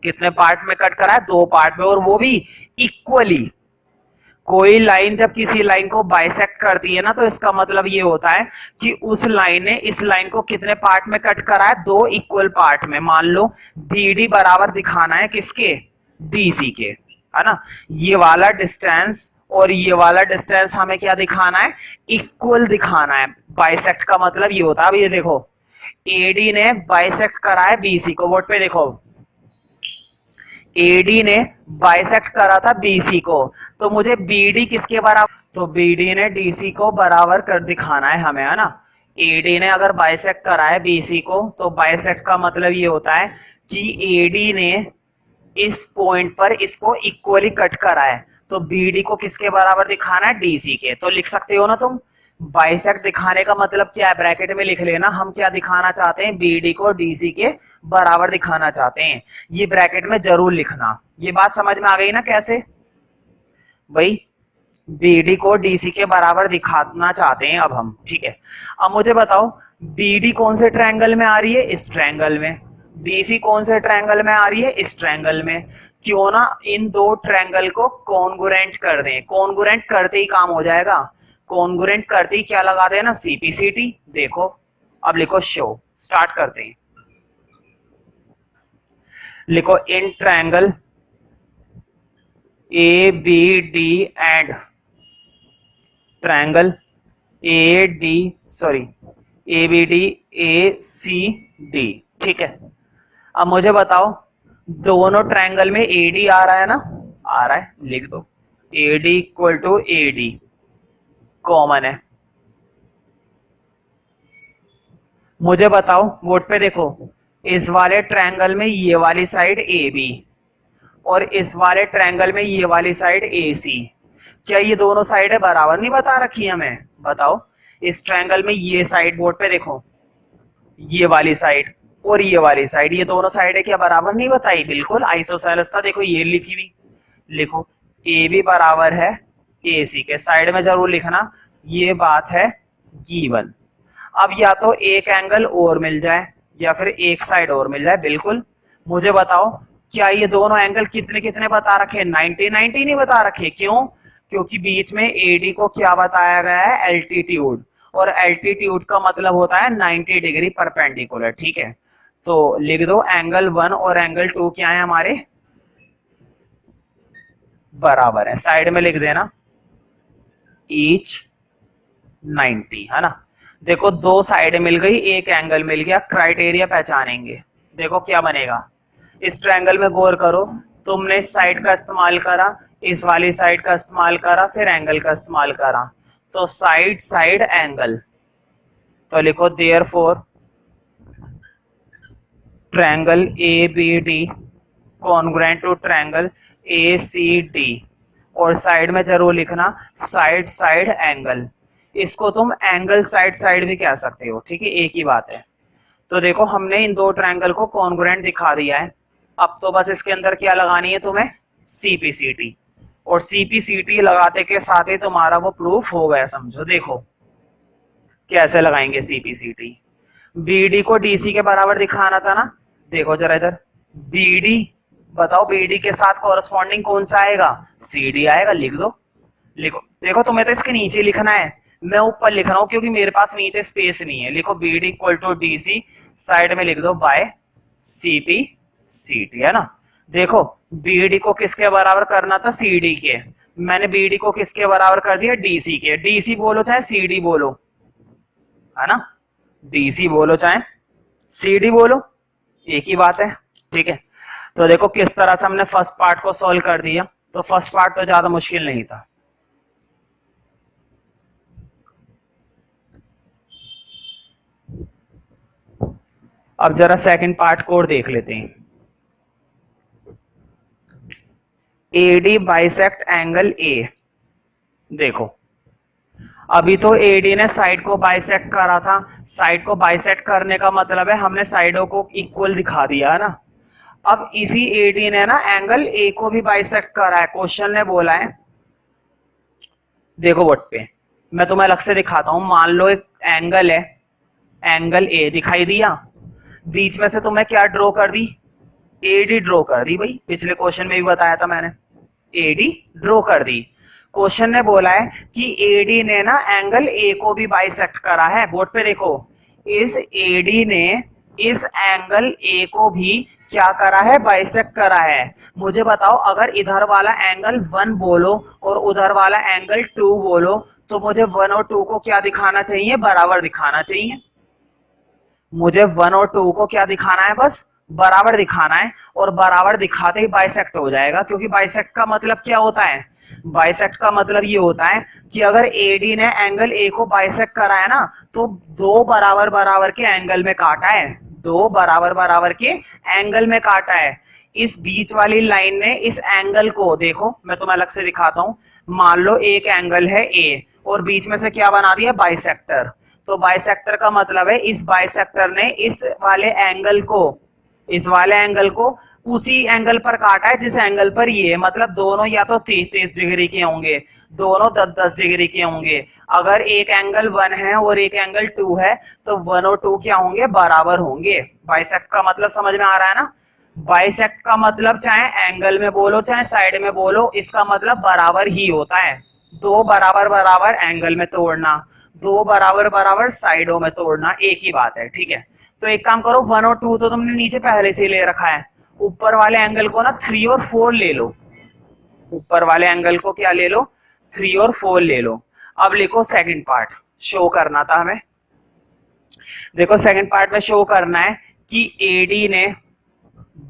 कितने पार्ट में कट करा है? दो पार्ट में, और वो भी इक्वली। कोई लाइन जब किसी लाइन को बाइसेक्ट करती है ना, तो इसका मतलब ये होता है कि उस लाइन ने इस लाइन को कितने पार्ट में कट करा है? दो इक्वल पार्ट में। मान लो बीडी बराबर दिखाना है किसके? डीसी के, है ना। ये वाला डिस्टेंस और ये वाला डिस्टेंस हमें क्या दिखाना है? इक्वल दिखाना है। बाइसेक्ट का मतलब ये होता है, अब ये देखो एडी ने बाइसेक्ट करा है बीसी को, बोर्ड पे देखो एडी ने बाइसेक्ट करा था बीसी को, तो मुझे बीडी किसके बराबर? तो बीडी ने डीसी को बराबर कर दिखाना है हमें, है ना। एडी ने अगर बाइसेक्ट करा है बीसी को, तो बाइसेक्ट का मतलब ये होता है कि एडी ने इस पॉइंट पर इसको इक्वली कट करा है, तो बीडी को किसके बराबर दिखाना है? डीसी के। तो लिख सकते हो ना तुम, बाइसेक्ट दिखाने का मतलब क्या है? ब्रैकेट में लिख लेना, हम क्या दिखाना चाहते हैं? बीडी को डीसी के बराबर दिखाना चाहते हैं। ये ब्रैकेट में जरूर लिखना। ये बात समझ में आ गई ना कैसे? भाई बीडी को डीसी के बराबर दिखाना चाहते हैं अब हम, ठीक है। अब मुझे बताओ बीडी कौन से ट्रायंगल में आ रही है? इस ट्रायंगल में। डीसी कौन से ट्रायंगल में आ रही है? इस ट्रायंगल में। क्यों ना इन दो ट्रायंगल को कॉन्ग्रुएंट कर दें। कॉन्ग्रुएंट करते ही काम हो जाएगा। कॉन्ग्रुएंट करते ही क्या लगा देना? सीपीसीटी। देखो अब लिखो शो, स्टार्ट करते हैं। लिखो in triangle A B D and triangle A D sorry A B D A C D, ठीक है। अब मुझे बताओ दोनों ट्रायंगल में एडी आ रहा है ना? आ रहा है, लिख दो AD equal to AD, common है। मुझे बताओ बोर्ड पे देखो, इस वाले ट्रायंगल में ये वाली साइड ए बी और इस वाले ट्रायंगल में ये वाली साइड ए सी, क्या ये दोनों साइडें बराबर नहीं बता रखी हमें? बताओ इस ट्रायंगल में ये साइड, बोर्ड पे देखो ये वाली साइड और ये वाली साइड, ये दोनों साइडें क्या बराबर नहीं बताई? बिल्कुल आइसोसेलेस था, देखो ये लिखी हुई। लिखो ए बी बराबर है ए सी के, साइड में जरूर लिखना ये बात है गिवन। अब या तो एक एंगल और मिल जाए या फिर एक साइड और मिल जाए, बिल्कुल। मुझे बताओ क्या ये दोनों एंगल कितने कितने बता रखे? 90 90 नहीं बता रखे। क्यों? क्योंकि बीच में एडी को क्या बताया गया है? एल्टीट्यूड, और एल्टीट्यूड का मतलब होता है 90 डिग्री परपेंडिकुलर, ठीक है। तो लिख दो एंगल 1 और एंगल 2 क्या है हमारे? बराबर है। साइड में लिख देना ईच 90, है ना। देखो दो साइड मिल गई, एक एंगल मिल गया, क्राइटेरिया पहचानेंगे। देखो क्या बनेगा, इस ट्रायंगल में गौर करो, तुमने इस साइड का इस्तेमाल करा, इस वाली साइड का इस्तेमाल करा, फिर एंगल का इस्तेमाल करा, तो साइड साइड एंगल। तो लिखो therefore triangle A B D congruent to triangle A C D, और साइड में जरूर लिखना साइड साइड एंगल। इसको तुम एंगल साइड साइड भी कह सकते हो, ठीक है, एक ही बात है। तो देखो हमने इन दो ट्रायंगल को कॉन्ग्रुएंट दिखा दिया है। अब तो बस इसके अंदर क्या लगानी है तुम्हें? सीपीसीटी, और सीपीसीटी लगाते के साथ ही तुम्हारा वो प्रूफ हो गया, समझो। देखो कैसे लगाएंगे सीपीसीटी। बीडी को डीसी के बराबर दिखाना था ना, देखो जरा इधर, बीडी बताओ बीडी के साथ कॉरेस्पॉन्डिंग कौन सा आएगा? सीडी आएगा, लिख दो। लिखो, देखो तुम्हें तो इसके नीचे लिखना है, मैं ऊपर लिख रहा हूं क्योंकि मेरे पास नीचे स्पेस नहीं है। लिखो BD equal to DC, side में लिख दो बाय सीपी सीटी, है ना। देखो बीडी को किसके बराबर करना था? सीडी के। मैंने बीडी को किसके बराबर कर दिया? डीसी के। डीसी बोलो चाहे सीडी बोलो, है ना, डीसी बोलो चाहे सीडी बोलो, एक ही बात है, ठीक है। तो देखो किस तरह से हमने फर्स्ट पार्ट को सॉल्व कर दिया। तो फर्स्ट पार्ट तो ज्यादा मुश्किल नहीं था। अब जरा सेकंड पार्ट को और देख लेते हैं। AD bisect angle A. देखो अभी तो एडी ने साइड को बाइसेक्ट करा था, साइड को बाइसेक्ट करने का मतलब है हमने साइडों को इक्वल दिखा दिया, है ना। अब इसी एडी ने ना एंगल ए को भी बाइसेक्ट करा है। क्वेश्चन ने बोला है, देखो बोर्ड पे, मैं तुम्हें अलग से दिखाता हूं। मान लो एक एंगल है, एंगल ए दिखाई दिया, बीच में से तुम्हें क्या ड्रॉ कर दी, एडी ड्रॉ कर दी। भाई पिछले क्वेश्चन में भी बताया था मैंने, एडी ड्रॉ कर दी। क्वेश्चन ने बोला है कि एडी ने ना एंगल ए को भी बाइसेक्ट करा है। बोर्ड पे देखो, इस एडी ने इस एंगल ए को भी क्या करा है, बाइसेक्ट करा है। मुझे बताओ, अगर इधर वाला एंगल 1 बोलो और उधर वाला एंगल 2 बोलो, तो मुझे 1 और 2 को क्या दिखाना चाहिए, बराबर दिखाना चाहिए। मुझे 1 और 2 को क्या दिखाना है, बस बराबर दिखाना है। और बराबर दिखाते ही बाइसेक्ट हो जाएगा, क्योंकि बाइसेक्ट का मतलब क्या होता है, बाइसेक्ट का मतलब ये होता है कि अगर एडी ने एंगल ए को बाइसेक्ट करा है ना, तो दो बराबर बराबर के एंगल में काटा है, दो बराबर बराबर के एंगल में काटा है। इस बीच वाली लाइन ने इस एंगल को, देखो मैं तुम्हें अलग से दिखाता हूं, मान लो एक एंगल है ए और बीच में से क्या बना दिया, बाइसेक्टर। तो बाइसेक्टर का मतलब है इस बाइसेक्टर ने इस वाले एंगल को, इस वाले एंगल को उसी एंगल पर काटा है जिस एंगल पर ये, मतलब दोनों या तो 30 डिग्री के होंगे, दोनों 10 डिग्री के होंगे। अगर एक एंगल 1 है और एक एंगल 2 है, तो 1 और 2 क्या होंगे, बराबर होंगे। बाइसेक्ट का मतलब समझ में आ रहा है ना। बाइसेक्ट का मतलब चाहे एंगल में बोलो चाहे साइड में बोलो, इसका मतलब बराबर ही होता है। दो बराबर बराबर एंगल में तोड़ना, दो बराबर बराबर साइडों में तोड़ना, एक ही बात है, ठीक है। तो एक काम करो, 1 और 2 तो तुमने नीचे पहले से ले रखा है, ऊपर वाले एंगल को ना 3 और 4 ले लो। ऊपर वाले एंगल को क्या ले लो, 3 और 4 ले लो। अब लिखो सेकंड पार्ट, शो करना था हमें। देखो सेकंड पार्ट में शो करना है कि एडी ने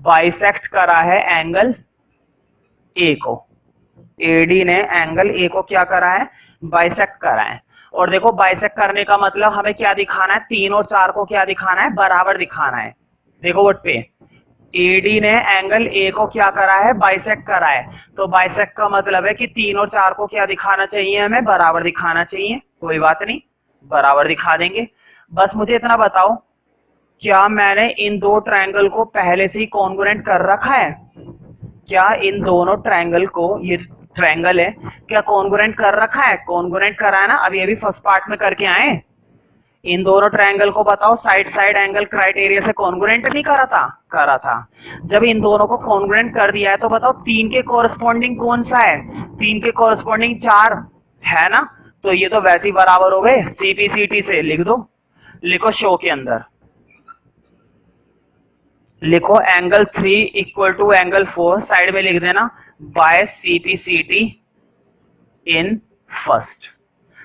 बाइसेक्ट करा है एंगल ए को, एडी ने एंगल ए को क्या करा है, बाइसेक्ट करा है। और देखो बाइसेक्ट करने का मतलब हमें क्या दिखाना है, 3 और 4 को क्या दिखाना है, बराबर दिखाना है। देखो बोर्ड पे, एडी ने एंगल ए को क्या करा है, बाइसेक्ट करा है। तो बाइसेक्ट का मतलब है कि 3 और 4 को क्या दिखाना चाहिए, हमें बराबर दिखाना चाहिए। कोई बात नहीं, बराबर दिखा देंगे। बस मुझे इतना बताओ, क्या मैंने इन दो ट्रायंगल को पहले से ही कॉन्ग्रुएंट कर रखा है, क्या इन दोनों ट्रायंगल को, ये ट्रायंगल है, क्या कॉन्ग्रुएंट कर रखा है, कॉन्ग्रुएंट करा है ना, अभी अभी फर्स्ट पार्ट में करके आए। इन दोनों ट्रायंगल को बताओ साइड साइड एंगल क्राइटेरिया से कॉन्ग्रुएंट नहीं करा था, करा था। जब इन दोनों को कॉन्ग्रुएंट कर दिया है, तो बताओ 3 के कोरस्पॉन्डिंग कौन सा है, 3 के कोरस्पॉन्डिंग 4 है ना। तो ये तो वैसे ही बराबर हो गए, सीपीसीटी से लिख दो। लिखो शो के अंदर, लिखो angle 3 equal to angle 4, side में लिख देना बाय सीपीसीटी इन फर्स्ट।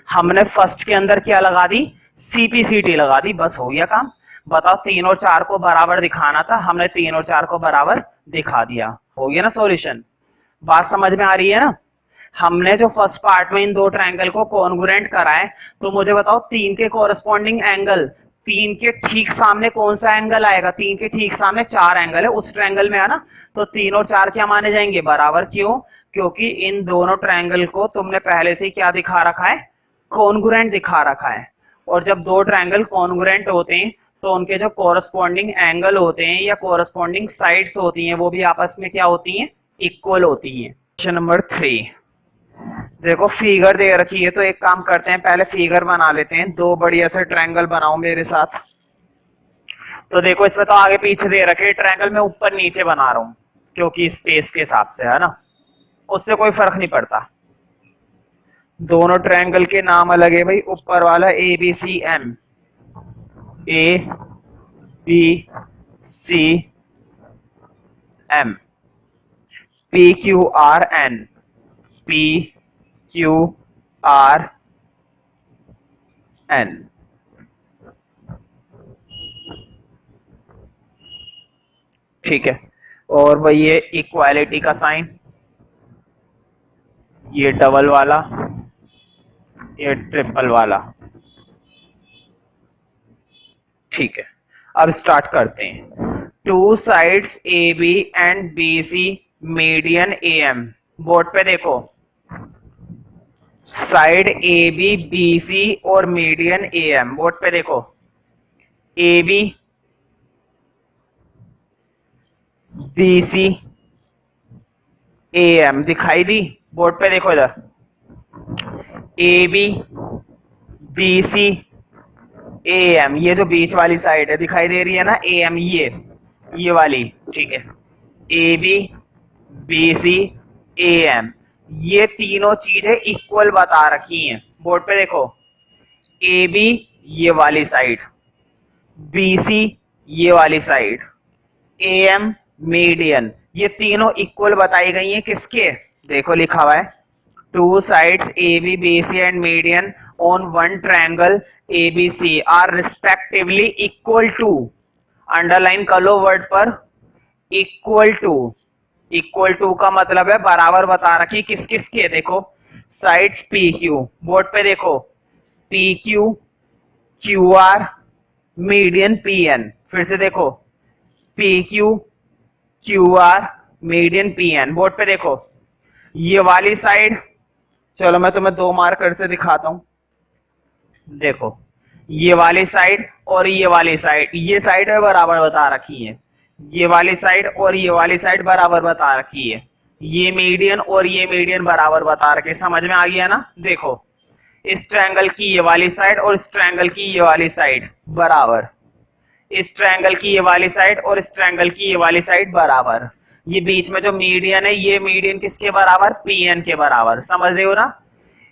हमने फर्स्ट के अंदर क्या लगा दी, सीपीसीटी लगा दी, बस हो गया काम। बताओ 3 और 4 को बराबर दिखाना था, हमने 3 और 4 को बराबर दिखा दिया, हो गया ना सॉल्यूशन। बात समझ में आ रही है ना। हमने जो फर्स्ट पार्ट में इन दो ट्रायंगल को कॉन्ग्रुएंट करा है, तो मुझे बताओ 3 के कोरस्पॉन्डिंग एंगल, 3 के ठीक सामने कौन सा एंगल आएगा, 3 के ठीक सामने 4 एंगल है उस ट्रायंगल में, है ना। तो 3 और 4 क्या माने जाएंगे, बराबर। क्यों, क्योंकि इन दोनों ट्रायंगल को तुमने पहले से क्या दिखा रखा है, कॉन्ग्रुएंट दिखा रखा है। और जब दो ट्रायंगल कॉन्ग्रुएंट होते हैं, तो उनके जो कोरस्पॉन्डिंग एंगल होते हैं या कोरस्पॉन्डिंग साइड्स होती हैं, वो भी आपस में क्या होती हैं, इक्वल होती हैं। क्वेश्चन नंबर 3, देखो फिगर दे रखी है, तो एक काम करते हैं, पहले फिगर बना लेते हैं। दो बढ़िया से ट्रायंगल बनाओ मेरे साथ। तो देखो इसमें तो आगे पीछे दे रखे, ट्रायंगल में ऊपर नीचे बना रहा हूं क्योंकि स्पेस के हिसाब से, है ना, उससे कोई फर्क नहीं पड़ता। दोनों ट्रायंगल के नाम अलग है भाई। ऊपर वाला A B C M, A B C M, P Q R N, P Q R N. ठीक है, और भाई ये इक्वालिटी का साइन, ये डबल वाला, ये ट्रिपल वाला। ठीक है, अब स्टार्ट करते हैं। Two sides A B and B C, median A M. Board पे देखो, side A B B C और मीडियन ए एम। बोर्ड पे देखो, A B B C A M दिखाई दी। बोर्ड पे देखो इधर, A B B C A M, ये जो बीच वाली साइड है दिखाई दे रही है ना, ए एम, ये वाली, ठीक है। A B, B C, A M, ये तीनों चीजें इक्वल बता रखी हैं बोर्ड पे देखो। ए बी ये वाली साइड, बी सी ये वाली साइड, ए एम मीडियन, ये तीनों इक्वल बताई गई हैं किसके, देखो लिखा हुआ है two sides A B, B C and median on one triangle A B C are respectively equal to, underline कर लो वर्ड पर, इक्वल टू। इक्वल टू का मतलब है बराबर बता रखी किस किस के, देखो साइड्स पी क्यू, बोर्ड पे देखो P Q, Q R, median P N, फिर से देखो P Q, Q R, median P N, board पे देखो ये वाली साइड, चलो मैं तुम्हें दो मार्कर से दिखाता हूं, देखो ये वाली साइड और ये वाली साइड, ये साइड है बराबर बता रखी है, ये वाली साइड और ये वाली साइड बराबर बता रखी है, ये मीडियन और ये मीडियन बराबर बता रखे, समझ में आ गया ना। देखो इस ट्रायंगल की ये वाली साइड और इस ट्रायंगल की ये वाली साइड बराबर, इस ट्रायंगल की ये वाली साइड और इस ट्रायंगल की ये वाली साइड बराबर, ये बीच में जो मीडियन है ये मीडियन किसके बराबर, पी एन के बराबर, समझ रहे हो ना।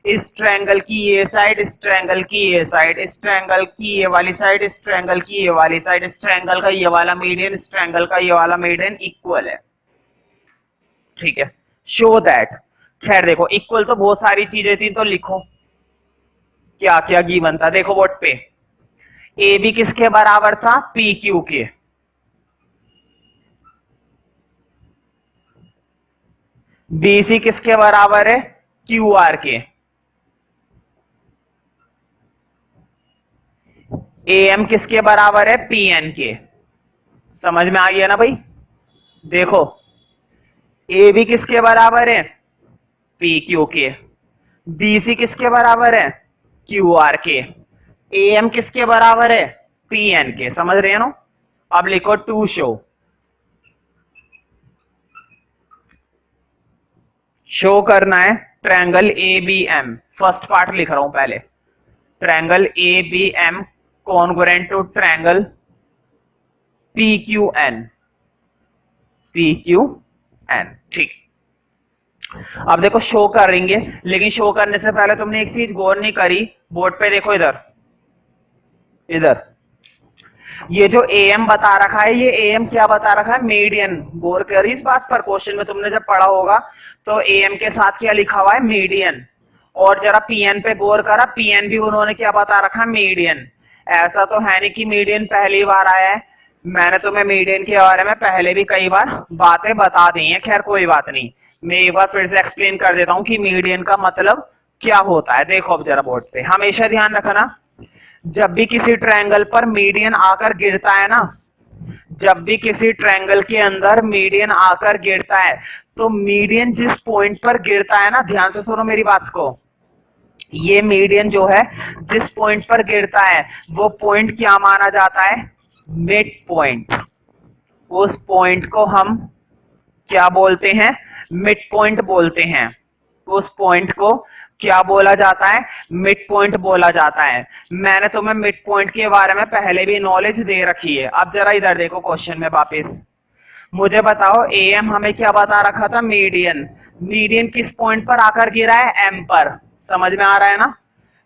इस ट्रायंगल की ये साइड, इस ट्रायंगल की ये साइड, इस ट्रायंगल की ये वाली साइड, इस ट्रायंगल की ये वाली साइड, इस ट्रायंगल का ये वाला मीडियन, इस ट्रायंगल का ये वाला मीडियन इक्वल है, ठीक है। शो दैट, खैर देखो इक्वल तो बहुत सारी चीजें थी, तो लिखो क्या क्या गिवन था, देखो बोर्ड पे ए बी किसके बराबर था, पी क्यू के, बी सी किसके बराबर है, क्यू आर के, ए एम किसके बराबर है, पी एन के, समझ में आ गया ना भाई। देखो ए बी किसके बराबर है, पी क्यू के, बी सी किसके बराबर है, क्यू आर के, ए एम किसके बराबर है, पी एन के, समझ रहे हैं ना। अब लिखो टू शो, शो करना है triangle A B M, first part लिख रहा हूं पहले, triangle A B M congruent to triangle P Q N, P Q N, ठीक। अब देखो शो करेंगे, लेकिन शो करने से पहले तुमने एक चीज गौर नहीं करी, बोर्ड पे देखो इधर, इधर ये जो एम बता रखा है, ये एम क्या बता रखा है, मीडियन, गौर करी इस बात पर, क्वेश्चन में तुमने जब पढ़ा होगा तो एम के साथ क्या लिखा हुआ है, मीडियन, और जरा पीएन पे गौर करा, पीएन भी उन्होंने क्या बता रखा, मीडियन। ऐसा तो है नहीं कि मीडियन पहली बार आया है, मैंने तुम्हें मीडियन के बारे में पहले भी कई बार बातें बता दी हैं, खैर कोई बात नहीं, मैं एक बार फिर से एक्सप्लेन कर देता हूं कि मीडियन का मतलब क्या होता है। देखो अब जरा बोर्ड पे हमेशा ध्यान रखना, जब भी किसी ट्रायंगल पर मीडियन आकर गिरता है ना, जब भी किसी ट्रायंगल के अंदर मीडियन आकर गिरता है, तो मीडियन जिस पॉइंट पर गिरता है ना, ध्यान से सुनो मेरी बात को, ये मीडियन जो है जिस पॉइंट पर गिरता है वो पॉइंट क्या माना जाता है, मिड पॉइंट, उस पॉइंट को हम क्या बोलते हैं, मिड पॉइंट बोलते हैं, उस पॉइंट को क्या बोला जाता है, मिड पॉइंट बोला जाता है। मैंने तुम्हें मिड पॉइंट के बारे में पहले भी नॉलेज दे रखी है। अब जरा इधर देखो क्वेश्चन में वापस, मुझे बताओ ए एम हमें क्या बता रखा था, मीडियन, मीडियन किस पॉइंट पर आकर गिरा है, एम पर, समझ में आ रहा है ना।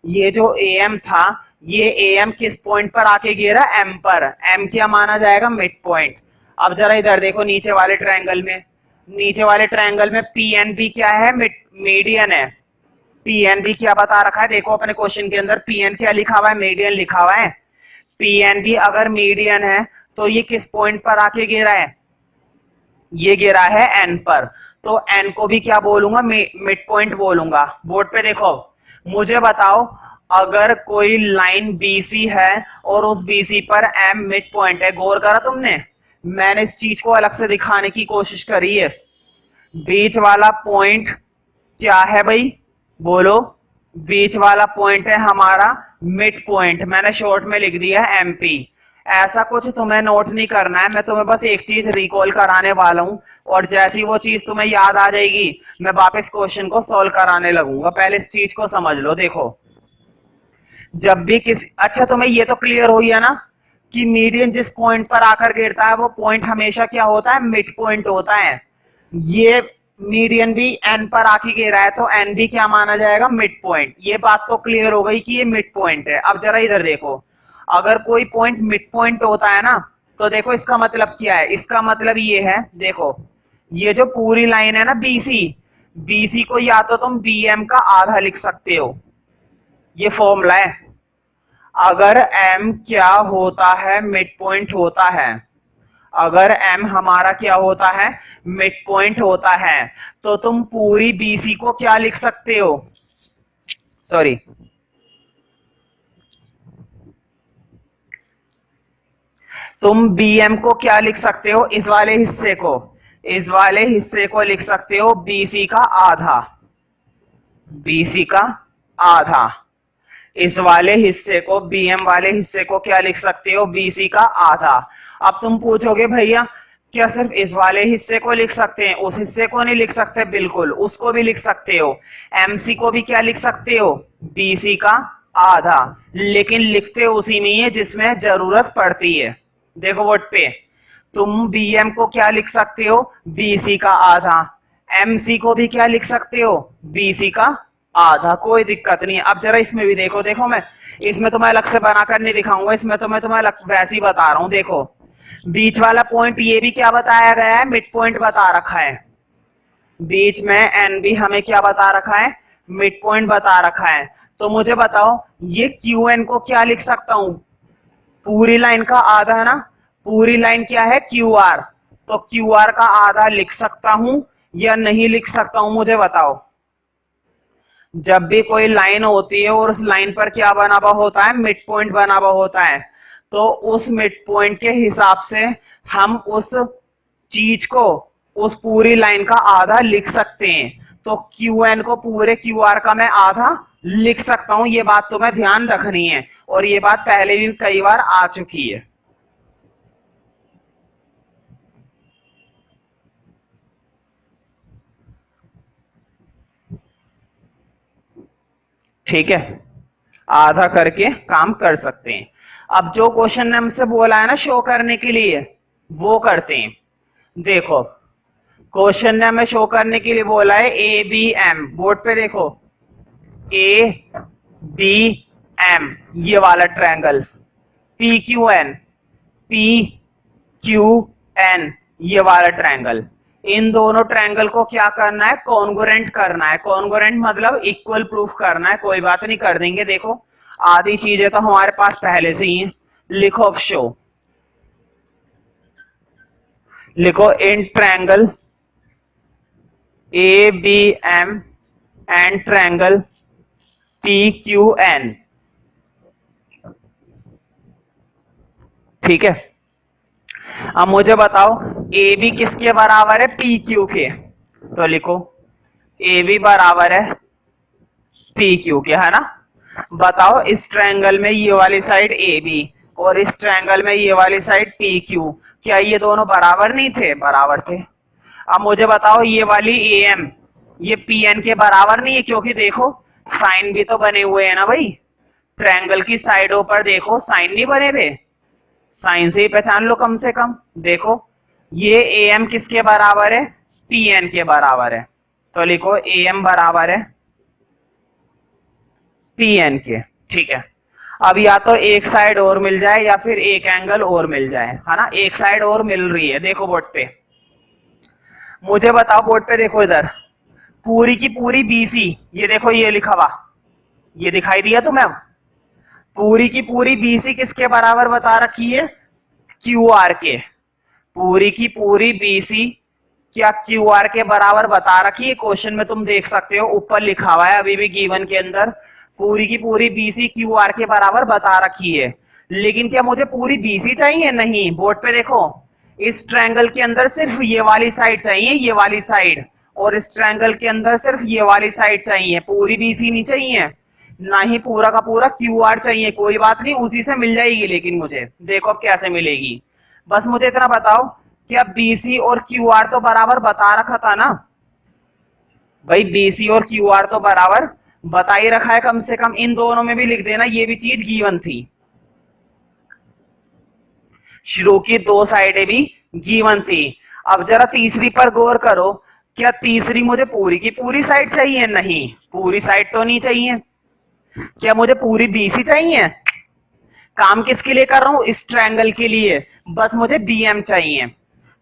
ये जो ए एम था, ये ए एम किस पॉइंट पर आके गिरा, एम पर, एम क्या माना जाएगा, मिड पॉइंट। अब जरा इधर देखो नीचे वाले ट्रायंगल में, नीचे वाले ट्रायंगल में पी एन बी क्या है, मीडियन है, पी एन बी क्या बता रखा है, देखो अपने क्वेश्चन के अंदर पी एन क्या लिखा हुआ है, मीडियन लिखा हुआ है। पी एन बी अगर मीडियन है तो ये किस पॉइंट पर आके गिरा है, ये गिरा है एन पर, तो एन को भी क्या बोलूंगा, मिड पॉइंट बोलूंगा। बोर्ड पे देखो, मुझे बताओ अगर कोई लाइन बीसी है और उस बीसी पर एम मिड पॉइंट है, गौर करा तुमने, मैंने इस चीज को अलग से दिखाने की कोशिश करी है, बीच वाला पॉइंट क्या है भाई, बोलो, बीच वाला पॉइंट है हमारा मिड पॉइंट, मैंने शॉर्ट में लिख दिया है एमपी। ऐसा कुछ तुम्हें नोट नहीं करना है, मैं तुम्हें बस एक चीज रिकॉल कराने वाला हूं, और जैसी वो चीज तुम्हें याद आ जाएगी मैं वापस क्वेश्चन को सॉल्व कराने लगूंगा, पहले इस चीज को समझ लो। देखो जब भी किसी, अच्छा तुम्हें ये तो क्लियर हो गया ना कि मीडियन जिस पॉइंट पर आकर गिरता है वो पॉइंट हमेशा क्या होता है, मिड पॉइंट होता है। ये मीडियन भी एन पर आके गिरा है तो एन भी क्या माना जाएगा, मिड पॉइंट। ये बात तो क्लियर हो गई कि ये मिड पॉइंट है। अब जरा इधर देखो, अगर कोई पॉइंट मिड पॉइंट होता है ना, तो देखो इसका मतलब क्या है, इसका मतलब ये है, देखो ये जो पूरी लाइन है ना बीसी, बीसी को या तो तुम बीएम का आधा लिख सकते हो, ये फॉर्मूला है। अगर एम क्या होता है, मिड पॉइंट होता है, अगर एम हमारा क्या होता है, मिड पॉइंट होता है, तो तुम पूरी बीसी को क्या लिख सकते हो, सॉरी तुम बीएम को क्या लिख सकते हो, इस वाले हिस्से को, इस वाले हिस्से को लिख सकते हो बीसी का आधा, बीसी का आधा। इस वाले हिस्से को, बीएम वाले हिस्से को क्या लिख सकते हो, बीसी का आधा। अब तुम पूछोगे भैया क्या सिर्फ इस वाले हिस्से को लिख सकते हैं, उस हिस्से को नहीं लिख सकते, बिल्कुल उसको भी लिख सकते हो। एमसी को भी क्या लिख सकते हो, बीसी का आधा, लेकिन लिखते उसी में है जिसमें जरूरत पड़ती है। देखो वोट पे, तुम बीएम को क्या लिख सकते हो, बीसी का आधा, एमसी को भी क्या लिख सकते हो, बीसी का आधा, कोई दिक्कत नहीं है। अब जरा इसमें भी देखो, देखो मैं इसमें तुम्हें अलग से बनाकर नहीं दिखाऊंगा, इसमें तो मैं तुम्हें अलग वैसे ही बता रहा हूं। देखो बीच वाला पॉइंट ये भी क्या बताया गया है, मिड पॉइंट बता रखा है, बीच में एन भी हमें क्या बता रखा है, मिड पॉइंट बता रखा है। तो मुझे बताओ ये क्यू एन को क्या लिख सकता हूं, पूरी लाइन का आधा ना, पूरी लाइन क्या है क्यू आर, तो क्यू आर का आधा लिख सकता हूं या नहीं लिख सकता हूं, मुझे बताओ। जब भी कोई लाइन होती है और उस लाइन पर क्या बना हुआ होता है, मिड पॉइंट बना हुआ होता है, तो उस मिड पॉइंट के हिसाब से हम उस चीज को, उस पूरी लाइन का आधा लिख सकते हैं। तो क्यू एन को पूरे क्यू आर का मैं आधा लिख सकता हूं, ये बात तुम्हें ध्यान रखनी है, और ये बात पहले भी कई बार आ चुकी है। ठीक है, आधा करके काम कर सकते हैं। अब जो क्वेश्चन ने हमसे बोला है ना शो करने के लिए, वो करते हैं। देखो क्वेश्चन ने हमें शो करने के लिए बोला है ए बी एम, बोर्ड पे देखो ए बी एम ये वाला triangle, P Q N, P Q N ये वाला ट्रायंगल, इन दोनों ट्रायंगल को क्या करना है, कॉन्ग्रुएंट करना है। कॉन्ग्रुएंट मतलब इक्वल प्रूफ करना है, कोई बात नहीं कर देंगे। देखो आधी चीजें तो हमारे पास पहले से ही है। लिखो अब शो, लिखो in triangle A B M and triangle P Q N, ठीक है। अब मुझे बताओ ए बी किसके बराबर है, पी क्यू के, तो लिखो ए बी बराबर है पी क्यू के, है ना। बताओ इस ट्रायंगल में ये वाली साइड ए बी और इस ट्रायंगल में ये वाली साइड पी क्यू, क्या ये दोनों बराबर नहीं थे, बराबर थे। अब मुझे बताओ ये वाली ए एम ये पी एन के बराबर नहीं है, क्योंकि देखो साइन भी तो बने हुए हैं ना भाई, ट्रायंगल की साइडों पर देखो साइन नहीं बने हुए, साइन से ही पहचान लो कम से कम। देखो ये ए एम किसके बराबर है, पी एन के बराबर है, तो लिखो ए एम बराबर है पी एन के, ठीक है। अब या तो एक साइड और मिल जाए या फिर एक एंगल और मिल जाए, है ना। एक साइड और मिल रही है, देखो बोर्ड पे, मुझे बताओ बोर्ड पे देखो इधर, पूरी की पूरी बीसी, ये देखो ये लिखा हुआ, ये दिखाई दिया तुम्हें। पूरी की पूरी बीसी किसके बराबर बता रखी है, क्यू आर के, पूरी की पूरी बीसी क्या क्यू आर के बराबर बता रखी है, क्वेश्चन में तुम देख सकते हो ऊपर लिखा हुआ है अभी भी गिवन के अंदर, पूरी की पूरी बीसी क्यू आर के बराबर बता रखी है। लेकिन क्या मुझे पूरी बीसी चाहिए, नहीं। बोर्ड पे देखो इस ट्रायंगल के अंदर सिर्फ ये वाली साइड चाहिए, ये वाली साइड, और इस ट्रायंगल के अंदर सिर्फ ये वाली साइड चाहिए, पूरी बीसी नहीं चाहिए, ना ही पूरा का पूरा क्यू आर चाहिए। कोई बात नहीं, उसी से मिल जाएगी, लेकिन मुझे देखो अब कैसे मिलेगी। बस मुझे इतना बताओ क्या बीसी और क्यू आर तो बराबर बता रखा था ना भाई, बीसी और क्यू आर तो बराबर बता ही रखा है कम से कम, इन दोनों में भी लिख देना ये भी चीज गिवन थी। शुरू की दो साइडें भी गिवन थी। अब जरा तीसरी पर गौर करो, क्या तीसरी मुझे पूरी की पूरी साइड चाहिए? नहीं, पूरी साइड तो नहीं चाहिए। क्या मुझे पूरी बीसी चाहिए? काम किसके लिए कर रहा हूं? इस ट्रायंगल के लिए, बस मुझे बीएम चाहिए।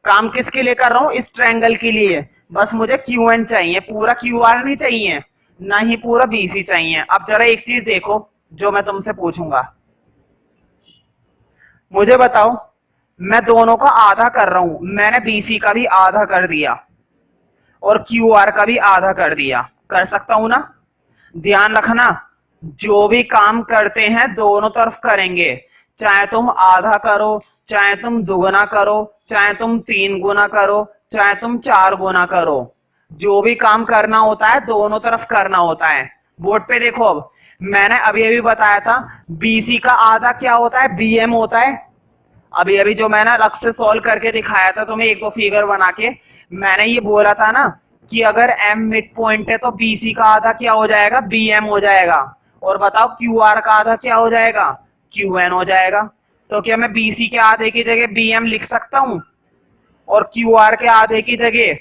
काम किसके लिए कर रहा हूं? इस ट्रायंगल के लिए, बस मुझे क्यूएन चाहिए, पूरा क्यूआर नहीं चाहिए, ना ही पूरा बीसी चाहिए। अब जरा एक चीज देखो जो मैं तुमसे पूछूंगा, मुझे बताओ, मैं दोनों का आधा कर रहा हूं, मैंने बीसी का भी आधा कर दिया और क्यूआर का भी आधा कर दिया, कर सकता हूं ना? ध्यान रखना, जो भी काम करते हैं दोनों तरफ करेंगे, चाहे तुम आधा करो, चाहे तुम दुगना करो, चाहे तुम 3 गुना करो, चाहे तुम 4 गुना करो, जो भी काम करना होता है दोनों तरफ करना होता है। बोर्ड पे देखो, अब मैंने अभी अभी बताया था बीसी का आधा क्या होता है? बीएम होता है। अभी अभी जो मैंने अलग से सॉल्व करके दिखाया था तुम्हें, एक दो फिगर बना के, मैंने ये बोला था ना कि अगर एम मिड पॉइंट है तो बीसी का आधा क्या हो जाएगा? बीएम हो जाएगा। और बताओ क्यूआर का आधा क्या हो जाएगा? क्यूएन हो जाएगा। तो क्या मैं बीसी के आधे की जगह बीएम लिख सकता हूं और क्यूआर के आधे की जगह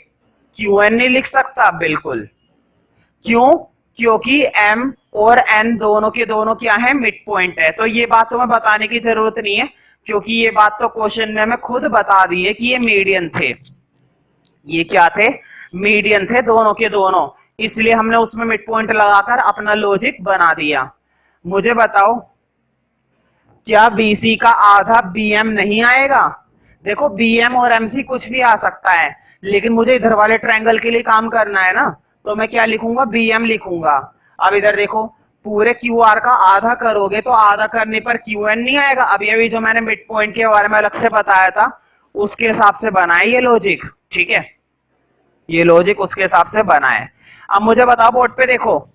क्यूएन नहीं लिख सकता? बिल्कुल। क्यों? क्योंकि एम और एन दोनों के दोनों क्या है? मिड पॉइंट है। तो ये बात तुम्हें बताने की जरूरत नहीं है, क्योंकि ये बात तो क्वेश्चन में हमें खुद बता दी है कि ये मीडियन थे। ये क्या थे? मीडियन थे दोनों के दोनों, इसलिए हमने उसमें मिड पॉइंट लगाकर अपना लॉजिक बना दिया। मुझे बताओ, क्या बीसी का आधा बीएम नहीं आएगा? देखो, बीएम और एमसी कुछ भी आ सकता है, लेकिन मुझे इधर वाले ट्रायंगल के लिए काम करना है ना, तो मैं क्या लिखूंगा? बीएम लिखूंगा। अब इधर देखो, पूरे क्यूआर का आधा करोगे तो आधा करने पर क्यूएन नहीं आएगा। अभी अभी जो मैंने मिड पॉइंट के बारे में अलग से बताया था उसके हिसाब से बनाए ये लॉजिक, ठीक है? ये लॉजिक उसके हिसाब से बनाए। अब मुझे बताओ, बोर्ड पे देखो,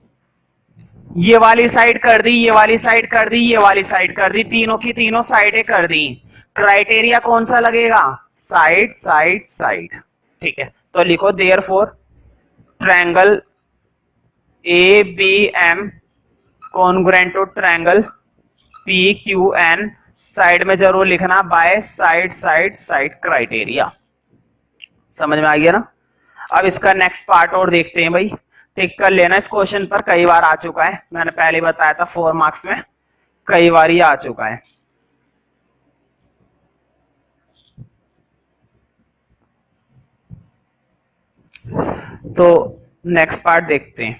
ये वाली साइड कर दी, ये वाली साइड कर दी, ये वाली साइड कर दी, तीनों की तीनों साइडें कर दी। क्राइटेरिया कौन सा लगेगा? साइड साइड साइड, ठीक है? तो लिखो therefore triangle A B M congruent to triangle P Q N, side में जरूर लिखना by side side side criteria. समझ में आ गया ना? अब इसका नेक्स्ट पार्ट और देखते हैं भाई, टिक कर लेना, इस क्वेश्चन पर कई बार आ चुका है, मैंने पहले बताया था 4 मार्क्स में कई बार ये आ चुका है। तो नेक्स्ट पार्ट देखते हैं,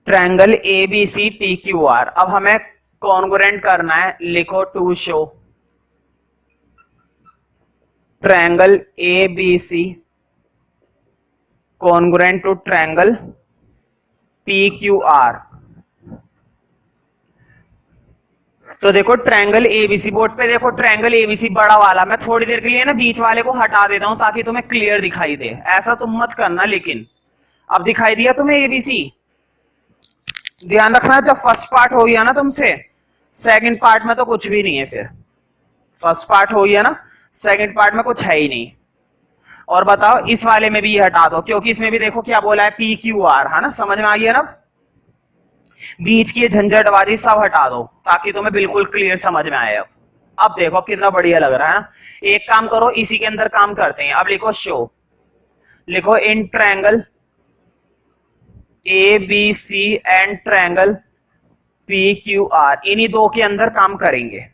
triangle A B C P Q R. अब हमें कॉन्ग्रुएंट करना है, लिखो to show triangle A B C congruent to triangle P Q R. तो देखो ट्रायंगल एबीसी, बोर्ड पे देखो ट्रायंगल एबीसी बड़ा वाला, मैं थोड़ी देर के लिए ना बीच वाले को हटा देता हूं ताकि तुम्हें क्लियर दिखाई दे, ऐसा तुम मत करना। लेकिन अब दिखाई दिया तुम्हें एबीसी? ध्यान रखना, जब फर्स्ट पार्ट हो गया ना तुमसे, सेकंड पार्ट में तो कुछ भी नहीं है। फिर फर्स्ट पार्ट हो गया ना, सेकंड पार्ट में कुछ है ही नहीं। और बताओ, इस वाले में भी ये हटा दो, क्योंकि इसमें भी देखो क्या बोला है? पी क्यू आर, है ना? समझ में आ गया ना? बीच की झंझटबाजी सब हटा दो ताकि तुम्हें बिल्कुल क्लियर समझ में आए। अब देखो कितना बढ़िया लग रहा है ना? एक काम करो, इसी के अंदर काम करते हैं। अब लिखो शो, लिखो in triangle A B C and triangle P Q R, इन्हीं दो के अंदर काम करेंगे,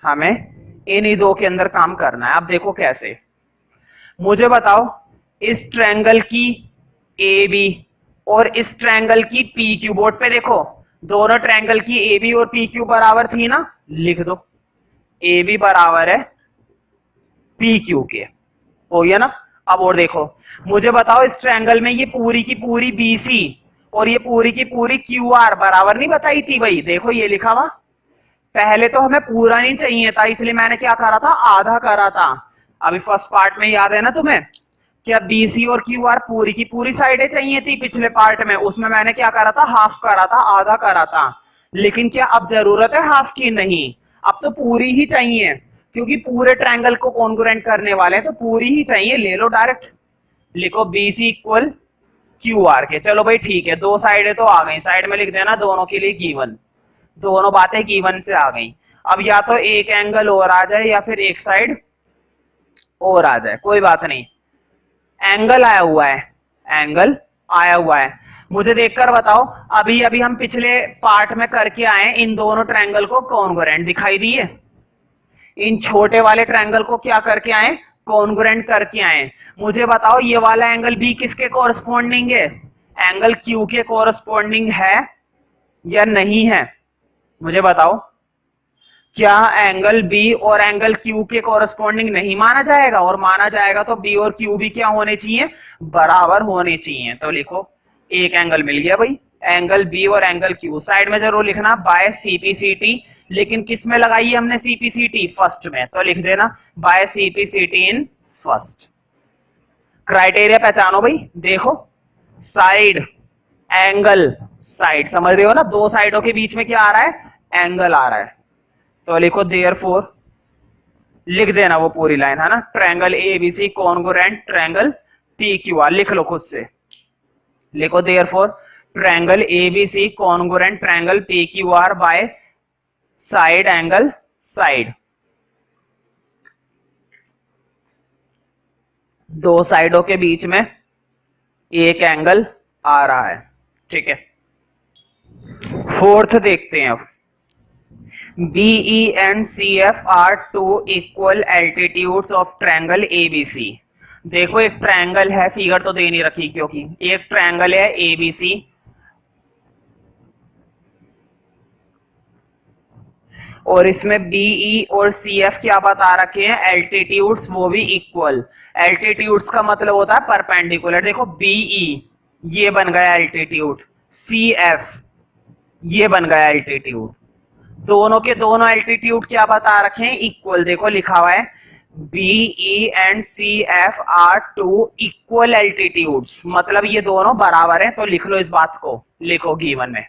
हमें इन्हीं दो के अंदर काम करना है। अब देखो कैसे, मुझे बताओ, इस ट्रायंगल की ए बी और इस ट्रायंगल की पी क्यू, बोर्ड पे देखो, दोनों ट्रायंगल की ए बी और पी क्यू बराबर थी ना? लिख दो ए बी बराबर है पी क्यू के, हो गया ना? अब और देखो, मुझे बताओ, इस ट्रायंगल में ये पूरी की पूरी बीसी और ये पूरी की पूरी क्यू आर बराबर नहीं बताई थी भाई? देखो ये लिखा हुआ, पहले तो हमें पूरा नहीं चाहिए था, इसलिए मैंने क्या करा था? आधा करा था। अभी फर्स्ट पार्ट में याद है ना तुम्हें, क्या बीसी और क्यू आर पूरी की पूरी साइडें चाहिए थी? पिछले पार्ट में उसमें मैंने क्या करा था? हाफ करा था, आधा करा था। लेकिन क्या अब जरूरत है हाफ की? नहीं, अब तो पूरी ही चाहिए, क्योंकि पूरे ट्रायंगल को कॉन्ग्रुएंट करने वाले हैं, तो पूरी ही चाहिए। ले लो डायरेक्ट, लिखो बीसी इक्वल क्यू आर के। चलो भाई ठीक है, दो साइडें तो आ गई, साइड में लिख देना दोनों के लिए गिवन, दोनों बातें गिवन से आ गई। अब या तो एक एंगल और आ जाए या फिर एक साइड और आ जाए, कोई बात नहीं। एंगल आया हुआ है, एंगल आया हुआ है, मुझे देखकर बताओ। अभी अभी हम पिछले पार्ट में करके आए, इन दोनों ट्रायंगल को कॉन्ग्रुएंट दिखाई दिए। इन छोटे वाले ट्रायंगल को क्या करके आए, कॉन्ग्रुएंट करके आए। मुझे बताओ ये वाला एंगल बी किसके कोरस्पॉन्डिंग है, एंगल क्यू के कोरस्पॉन्डिंग है या नहीं है, मुझे बताओ। क्या एंगल बी और एंगल क्यू के कोरस्पॉन्डिंग नहीं माना जाएगा, और माना जाएगा तो बी और क्यू भी क्या होने चाहिए, बराबर होने चाहिए। तो लिखो एक एंगल मिल गया भाई, एंगल बी और एंगल क्यू। साइड में जरूर लिखना बाय सीपीसीटी, लेकिन किस में लगाई है हमने सीपीसीटी, फर्स्ट में, तो लिख देना by CPCT in first. Criteria पहचानो भाई, देखो साइड एंगल साइड, समझ रहे हो ना, दो साइडों के बीच में क्या आ रहा है, एंगल आ रहा है। तो लिखो देयरफॉर, लिख देना वो पूरी लाइन, है ना, triangle ABC congruent triangle PQR, लिख लो खुद से, लिखो therefore triangle ABC congruent triangle PQR by side angle side. दो साइडों के बीच में एक एंगल आ रहा है, ठीक है। फोर्थ देखते हैं अब, BE and CF are two equal altitudes of triangle ABC। देखो एक ट्रायंगल है, फिगर तो दे नहीं रखी क्योंकि एक ट्रायंगल है ABC, और इसमें BE और CF क्या बता रखे हैं, एल्टीट्यूड्स, वो भी इक्वल। एल्टीट्यूड्स का मतलब होता है परपेंडिकुलर। देखो BE ये बन गया एल्टीट्यूड, CF ये बन गया एल्टीट्यूड, दोनों के दोनों एल्टीट्यूड क्या बता रखे हैं, इक्वल। देखो लिखा हुआ है BE and CF are two equal altitudes, मतलब ये दोनों बराबर हैं। तो लिख लो इस बात को, लिखो गिवन में,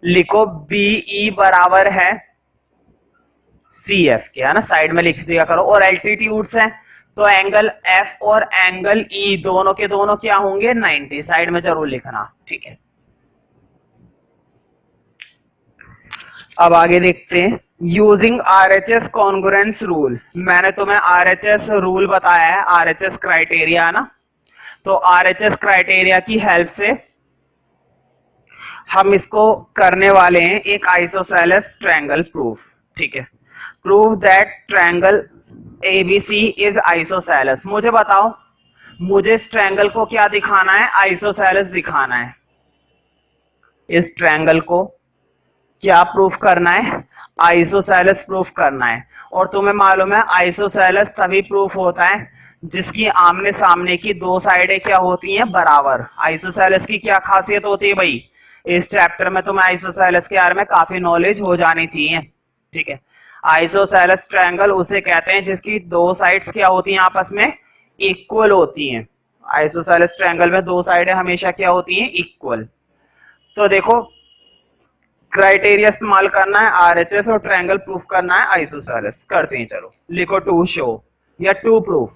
लिखो BE बराबर है CF के, है ना, साइड में लिख दिया करो। और एल्टीट्यूड्स हैं तो एंगल F और एंगल E दोनों के दोनों क्या होंगे, 90, साइड में जरूर लिखना, ठीक है। अब आगे देखते हैं, यूजिंग RHS कॉन्ग्रुएंस रूल। मैंने तुम्हें RHS रूल बताया है, RHS क्राइटेरिया, ना, तो RHS क्राइटेरिया की हेल्प से हम इसको करने वाले हैं, एक आइसोसेलेस ट्रायंगल प्रूफ, ठीक है। Prove that triangle ABC is isosceles. मुझे बताओ, मुझे इस ट्रायंगल को क्या दिखाना है, आइसोसेलेस दिखाना है। इस ट्रायंगल को क्या प्रूफ करना है, आइसोसेलेस प्रूफ करना है। और तुम्हें मालूम है आइसोसेलेस तभी प्रूफ होता है जिसकी आमने सामने की दो साइडें क्या होती हैं, बराबर। आइसोसेलेस की क्या खासियत होती है भाई, इस चैप्टर में तुम्हें आइसोसेलेस के बारे में काफी नॉलेज हो जानी चाहिए, ठीक है। आइसोसेलेस ट्रायंगल उसे कहते हैं जिसकी दो साइड्स क्या होती हैं, आपस में इक्वल होती हैं। आइसोसेलेस ट्रायंगल में दो साइडें हमेशा क्या होती हैं, इक्वल। तो देखो क्राइटेरिया इस्तेमाल करना है RHS और ट्रायंगल प्रूफ करना है आइसोसेलेस। करते हैं, चलो लिखो टू शो या टू प्रूफ,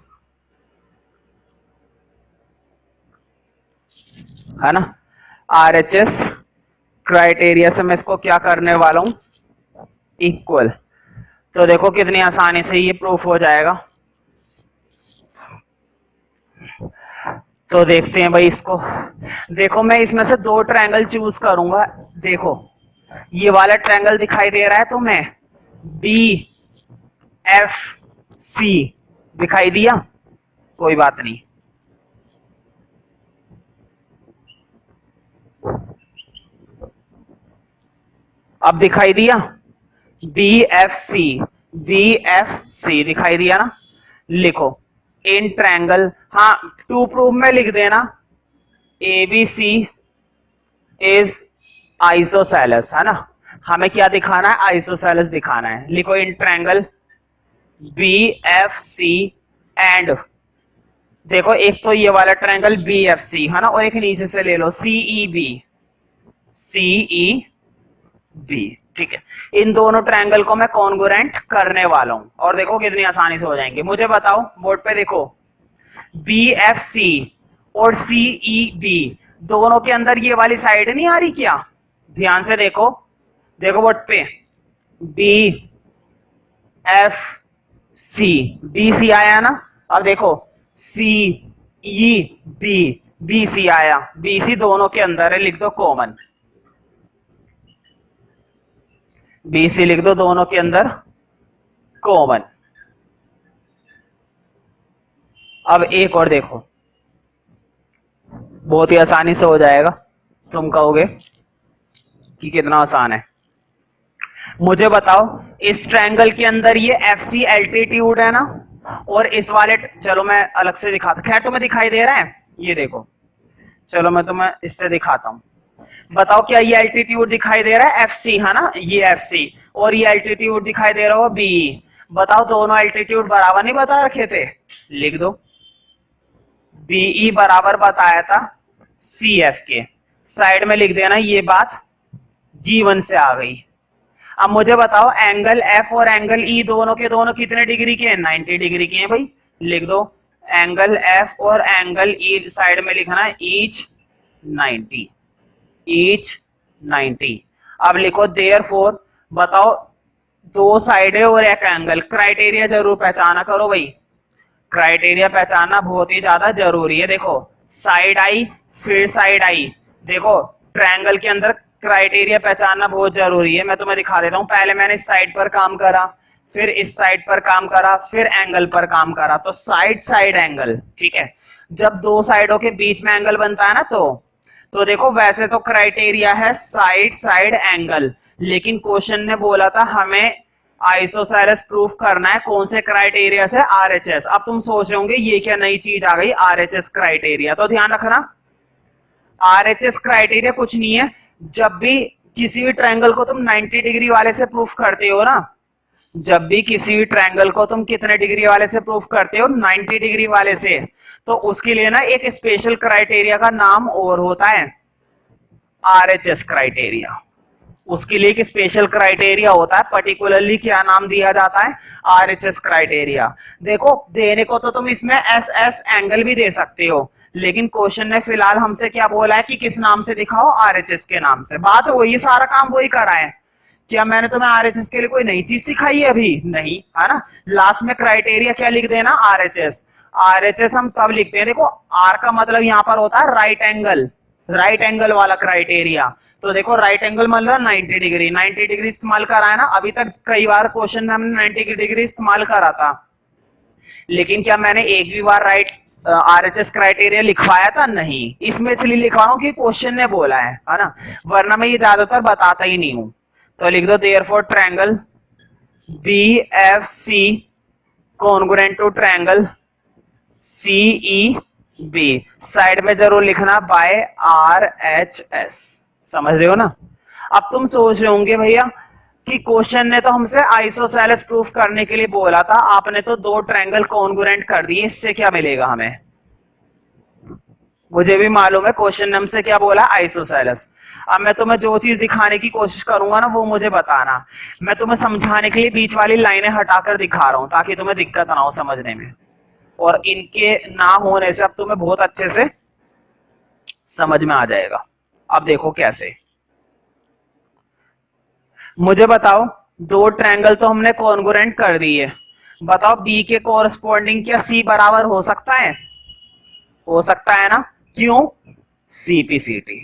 है ना। RHS क्राइटेरिया से मैं इसको क्या करने वाला हूं, इक्वल। तो देखो कितनी आसानी से ये प्रूफ हो जाएगा। तो देखते हैं भाई इसको, देखो मैं इसमें से दो ट्रायंगल चूज करूंगा। देखो ये वाला ट्रायंगल दिखाई दे रहा है तुम्हें, BFC दिखाई दिया, कोई बात नहीं। अब दिखाई दिया BFC, BFC दिखाई दिया ना। लिखो इन ट्रायंगल, हाँ टू प्रूफ में लिख देना ABC इज आइसोसेलेस, है ना। हमें क्या दिखाना है, आइसोसेलेस दिखाना है। लिखो इन ट्रायंगल BFC एंड, देखो एक तो ये वाला ट्रायंगल BFC, है ना, और एक नीचे से ले लो CEB, CEB, ठीक है। इन दोनों ट्रायंगल को मैं कॉन्ग्रुएंट करने वाला हूं, और देखो कितनी आसानी से हो जाएंगे। मुझे बताओ, बोर्ड पे देखो BFC और सी ई बी, दोनों के अंदर ये वाली साइड नहीं आ रही क्या? ध्यान से देखो, देखो बोर्ड पे, B F C, B C आया ना। अब देखो सी ई बी, बी सी आया, बी सी दोनों के अंदर है, लिख दो कॉमन, बी सी लिख दो दोनों के अंदर कॉमन। अब एक और देखो, बहुत ही आसानी से हो जाएगा, तुम कहोगे कि कितना आसान है। मुझे बताओ इस ट्रायंगल के अंदर ये एफ सी एल्टीट्यूड है ना, और इस वाले, चलो मैं अलग से दिखाता, खैर तुम्हें दिखाई दे रहा है, ये देखो, चलो मैं तुम्हें इससे दिखाता हूं। बताओ क्या ये एल्टीट्यूड दिखाई दे रहा है? एफ सी है ना, ये एफ सी, और ये एल्टीट्यूड दिखाई दे रहा हो बी। बताओ दोनों एल्टीट्यूड बराबर नहीं बता रखे थे? लिख दो, बीई बराबर बताया था सी एफ के, साइड में लिख देना ये बात G1 से आ गई। अब मुझे बताओ एंगल F और एंगल E दोनों के दोनों कितने डिग्री के हैं? 90 डिग्री के हैं भाई, लिख दो एंगल F और एंगल E, साइड में लिखना है ईच 90, ईच 90। अब लिखो देयरफॉर, बताओ दो साइड है और एक एंगल, क्राइटेरिया जरूर पहचाना करो भाई, क्राइटेरिया पहचानना बहुत ही ज्यादा जरूरी है। देखो साइड आई फिर साइड आई, देखो ट्रायंगल के अंदर क्राइटेरिया पहचानना बहुत जरूरी है। मैं तुम्हें दिखा देता हूं, पहले मैंने इस साइड पर काम करा, फिर इस साइड पर काम करा, फिर एंगल पर काम करा, तो साइड साइड एंगल, ठीक है। जब दो साइडों के बीच में एंगल बनता है ना, तो देखो वैसे तो क्राइटेरिया है साइड साइड एंगल, लेकिन क्वेश्चन ने बोला था हमें आइसोसेलेस प्रूफ करना है, कौन से क्राइटेरिया से? आरएचएस। अब तुम सोच रहे होंगे ये क्या नई चीज आ गई आरएचएस क्राइटेरिया, तो ध्यान रखना आरएचएस क्राइटेरिया कुछ नहीं है, जब भी किसी भी ट्रायंगल को तुम 90 डिग्री वाले से प्रूफ करते हो ना, जब भी किसी भी ट्रायंगल को तुम कितने डिग्री वाले से प्रूफ करते हो? 90 डिग्री वाले से, तो उसके लिए ना एक स्पेशल क्राइटेरिया का नाम और होता है आरएचएस क्राइटेरिया, उसके लिए एक स्पेशल क्राइटेरिया होता है, पर्टिकुलरली क्या नाम दिया जाता है? RHS criteria. देखो देने को तो तुम इसमें एस एस एंगल भी दे सकते हो, लेकिन क्वेश्चन ने फिलहाल हमसे क्या बोला है कि किस नाम से दिखाओ? आरएचएस के नाम से। बात वही, सारा काम वही करा है। क्या मैंने तुम्हें आरएचएस के लिए कोई नई चीज सिखाई है? अभी नहीं, है ना। लास्ट में क्राइटेरिया क्या लिख देना? आरएचएस। आरएचएस हम तब लिखते हैं, देखो आर का मतलब यहां पर होता है राइट एंगल, राइट एंगल वाला क्राइटेरिया। तो देखो राइट एंगल मतलब 90 डिग्री, 90 डिग्री इस्तेमाल करा है ना, अभी तक कई बार क्वेश्चन में हमने 90 डिग्री इस्तेमाल करा था, लेकिन क्या मैंने एक भी बार राइट आरएचएस क्राइटेरिया लिखवाया था? नहीं। इसमें इसलिए लिखवा रहा हूं कि क्वेश्चन ने बोला है ना, वरना मैं ये ज्यादातर बताता ही नहीं हूं। तो लिख दो therefore triangle BFC congruent to triangle CEB, side में जरूर लिखना बाय RHS, समझ रहे हो ना। अब तुम सोच रहे होंगे भैया कि क्वेश्चन ने तो हमसे आइसोसेलेस प्रूफ करने के लिए बोला था, आपने तो दो ट्रायंगल कॉन्ग्रुएंट कर दिए, इससे क्या मिलेगा हमें? मुझे भी मालूम है क्वेश्चन ने हमसे क्या बोला? आइसोसेलेस। अब मैं तुम्हें जो चीज दिखाने की कोशिश करूंगा ना, वो मुझे बताना। मैं तुम्हें समझाने के लिए बीच वाली लाइनें हटाकर दिखा रहा हूं, ताकि तुम्हें दिक्कत ना हो समझने में, और इनके ना होने से अब तुम्हें बहुत अच्छे से समझ में आ जाएगा। अब देखो कैसे, मुझे बताओ दो ट्रायंगल तो हमने कॉन्ग्रुएंट कर दिए, बताओ बी के कोरस्पॉन्डिंग क्या सी बराबर हो सकता है? हो सकता है ना, क्यों? सीपीसीटी,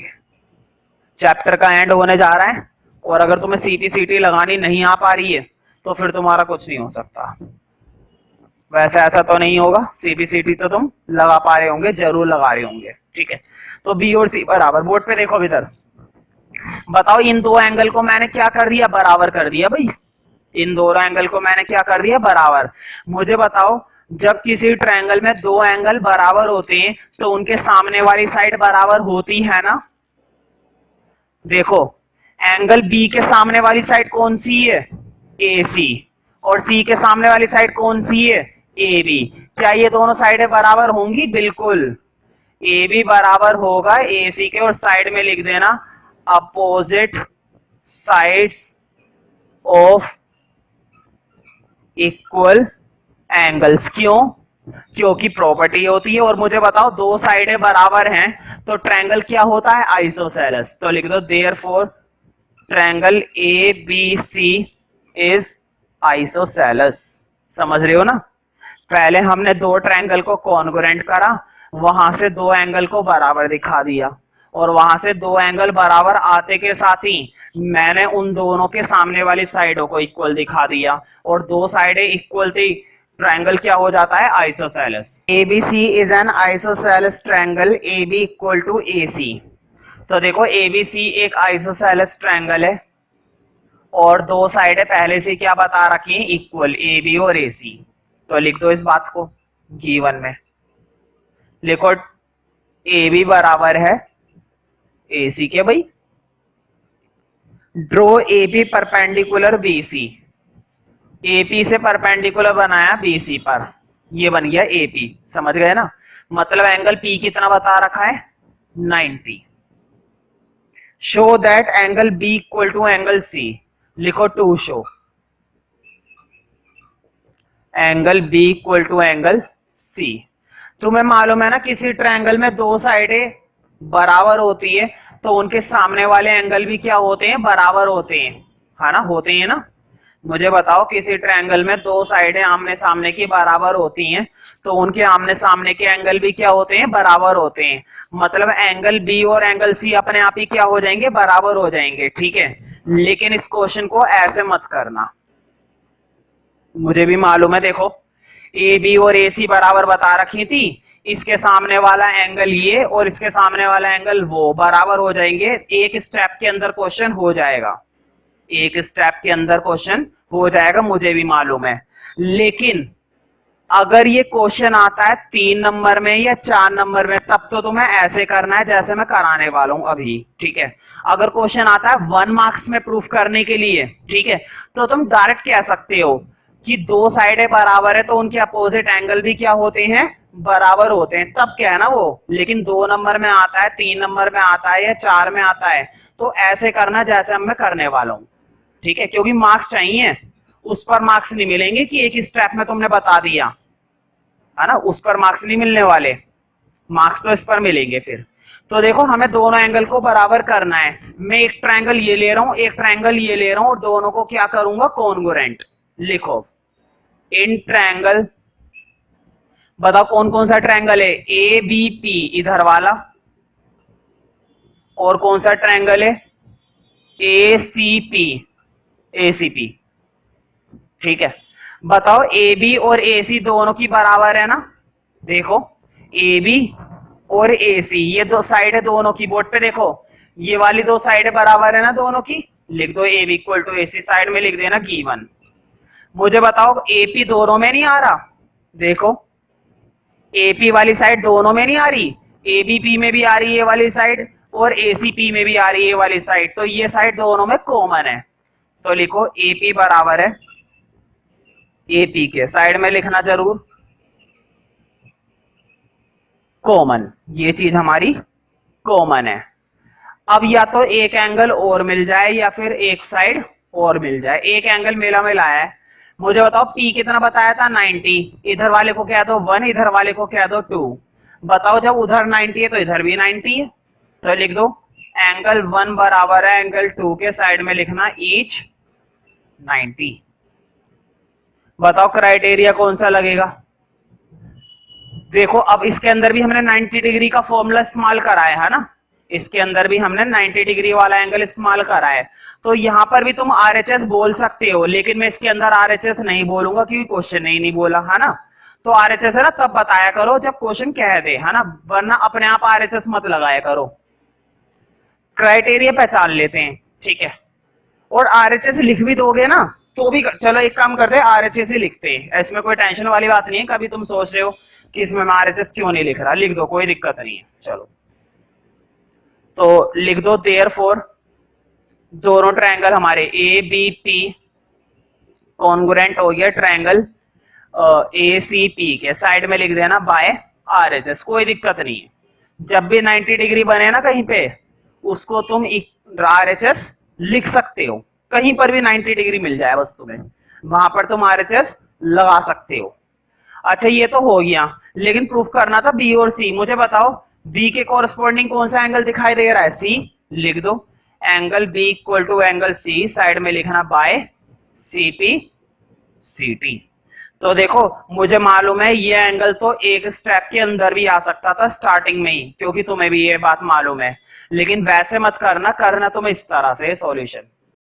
चैप्टर का एंड होने जा रहा है, और अगर तुम्हें सीपीसीटी लगानी नहीं आ पा रही है तो फिर तुम्हारा कुछ नहीं हो सकता। वैसे ऐसा तो नहीं होगा, सीपीसीटी तो तुम लगा पा रहे होंगे, जरूर लगा रहे होंगे, ठीक है। तो बी और सी बराबर, बोर्ड पे देखो इधर, बताओ इन दो एंगल को मैंने क्या कर दिया? बराबर कर दिया भाई, इन दोनों एंगल को मैंने क्या कर दिया? बराबर। मुझे बताओ जब किसी ट्रायंगल में दो एंगल बराबर होते हैं तो उनके सामने वाली साइड बराबर होती है ना। देखो एंगल बी के सामने वाली साइड कौन सी है? AC, और सी के सामने वाली साइड कौन सी है? AB। क्या ये दोनों साइडें बराबर होंगी? बिल्कुल, AB बराबर होगा AC के, और साइड में लिख देना opposite sides of equal angles. क्यों? क्योंकि प्रॉपर्टी होती है। और मुझे बताओ दो साइडें बराबर हैं तो ट्रायंगल क्या होता है, आइसोसेलेस। तो लिख दो therefore triangle A B C is isosceles. समझ रहे हो ना। पहले हमने दो ट्रायंगल को कॉन्ग्रुएंट करा, वहां से दो एंगल को बराबर दिखा दिया, और वहां से दो एंगल बराबर आते के साथ ही मैंने उन दोनों के सामने वाली साइडों को इक्वल दिखा दिया, और दो साइडें इक्वल थी, ट्रायंगल क्या हो जाता है, isosceles. ABC is an isosceles triangle A B equal to A C. तो देखो एबीसी एक आइसोसेलेस ट्रायंगल है और दो साइडें पहले से क्या बता रखी हैं, इक्वल, ए बी और ए सी। तो लिख दो इस बात को गिवन में, लिखो ए बी बराबर है ए सी के भाई। Draw A B perpendicular B C. AP से परपेंडिकुलर बनाया बीसी पर, ये बन गया एपी। समझ गए ना। मतलब एंगल पी कितना बता रखा है, 90। Show that angle B equal to angle C. लिखो to show angle B equal to angle C. तुम्हें मालूम है ना किसी ट्रायंगल में दो साइडें बराबर होती है तो उनके सामने वाले एंगल भी क्या होते हैं, बराबर होते हैं, है ना, होते हैं ना। मुझे बताओ किसी ट्रायंगल में दो साइडें आमने सामने की बराबर होती हैं तो उनके आमने सामने के एंगल भी क्या होते हैं, बराबर होते हैं। मतलब एंगल बी और एंगल सी अपने आप ही क्या हो जाएंगे, बराबर हो जाएंगे, ठीक है। लेकिन इस क्वेश्चन को ऐसे मत करना, मुझे भी मालूम है। देखो ए बी और ए सी बराबर बता रखी थी, इसके सामने वाला एंगल ये और इसके सामने वाला एंगल वो बराबर हो जाएंगे, एक स्टेप के अंदर क्वेश्चन हो जाएगा, एक स्टेप के अंदर क्वेश्चन हो जाएगा, मुझे भी मालूम है। लेकिन अगर ये क्वेश्चन आता है 3 नंबर में या 4 नंबर में, तब तो तुम्हें ऐसे करना है जैसे मैं कराने वाला हूं अभी, ठीक है। अगर क्वेश्चन आता है 1 मार्क्स में प्रूफ करने के लिए, ठीक है, तो तुम डायरेक्ट कह सकते हो कि दो साइडें बराबर है तो उनके अपोजिट एंगल भी क्या होते हैं, बराबर होते हैं, तब क्या है ना वो। लेकिन 2 नंबर में आता है, 3 नंबर में आता है या 4 में आता है, तो ऐसे करना जैसे अब मैं करने वाला हूं, ठीक है। क्योंकि मार्क्स चाहिए, उस पर मार्क्स नहीं मिलेंगे कि एक स्टेप में तुमने बता दिया, है ना, उस पर मार्क्स नहीं मिलने वाले, मार्क्स तो इस पर मिलेंगे फिर। तो देखो हमें दोनों एंगल को बराबर करना है। मैं एक ट्रायंगल ये ले रहा हूं, एक ट्रायंगल ये ले रहा हूं, और दोनों को क्या करूंगा, कॉन्ग्रुएंट। लिखो इन ट्रायंगल, बताओ कौन कौन सा ट्रायंगल है, ए बी पी इधर वाला, और कौन सा ट्रायंगल है, ए सी पी, ए सी पी, ठीक है। बताओ ए बी और ए सी दोनों की बराबर है ना। देखो ए बी और ए सी ये दो साइड है दोनों की, बोर्ड पे देखो ये वाली दो साइड बराबर है ना दोनों की। लिख दो A B equal to A C, side में लिख देना गिवन। मुझे बताओ एपी दोनों में नहीं आ रहा, देखो एपी वाली साइड दोनों में नहीं आ रही, एबीपी में भी आ रही है ये वाली साइड और एसीपी में भी आ रही है ये वाली साइड, तो ये साइड दोनों में कॉमन है। तो लिखो एपी बराबर है एपी के, साइड में लिखना जरूर कॉमन, ये चीज हमारी कॉमन है। अब या तो एक एंगल और मिल जाए या फिर एक साइड और मिल जाए। एक एंगल मेला में लाया है, मुझे बताओ P कितना बताया था, 90। इधर वाले को कह दो 1, इधर वाले को कह दो 2। बताओ जब उधर 90 है तो इधर भी 90 है, तो लिख दो एंगल 1 बराबर है एंगल 2 के, साइड में लिखना ईच 90। बताओ क्राइटेरिया कौन सा लगेगा। देखो अब इसके अंदर भी हमने 90 डिग्री का फॉर्मूला इस्तेमाल करा है ना, इसके अंदर भी हमने 90 डिग्री वाला एंगल इस्तेमाल करा है। तो यहां पर भी तुम आरएचएस बोल सकते हो, लेकिन मैं इसके अंदर आरएचएस नहीं बोलूंगा क्योंकि क्वेश्चन नहीं बोला, है ना। तो आरएचएस है ना तब बताया करो जब क्वेश्चन कह दे, है ना, वरना अपने आप आरएचएस मत लगाया करो। क्राइटेरिया पहचान लेते हैं, ठीक है। और आरएचएस लिख भी दोगे ना तो भी, चलो एक काम करते हैं आरएचएस ही लिखते हैं, इसमें कोई टेंशन वाली बात नहीं है। कभी तुम सोच रहे हो कि इसमें मैं आरएचएस क्यों नहीं लिख रहा, लिख दो, कोई दिक्कत नहीं है। चलो तो लिख दो देयरफॉर दोनों ट्रायंगल हमारे ए बी पी कॉन्ग्रुएंट हो गया ट्रायंगल ए सी पी के, साइड में लिख देना बाय आरएचएस, कोई दिक्कत नहीं है। जब भी 90 डिग्री बने ना कहीं पे, उसको तुम आरएचएस लिख सकते हो, कहीं पर भी 90 डिग्री मिल जाए बस तुम्हें, वहां पर तुम आरएचएस लगा सकते हो। अच्छा ये तो हो गया, लेकिन प्रूफ करना था बी और सी। मुझे बताओ बी के कोरस्पॉन्डिंग कौन सा एंगल दिखाई दे रहा है, सी। लिख दो angle B equal to angle C, side में लिखना by C P C T. तो देखो मुझे मालूम है ये एंगल तो एक स्टेप के अंदर भी आ सकता था स्टार्टिंग में ही, क्योंकि तुम्हें भी ये बात मालूम है। लेकिन वैसे मत करना, करना तुम इस तरह से सॉल्यूशन।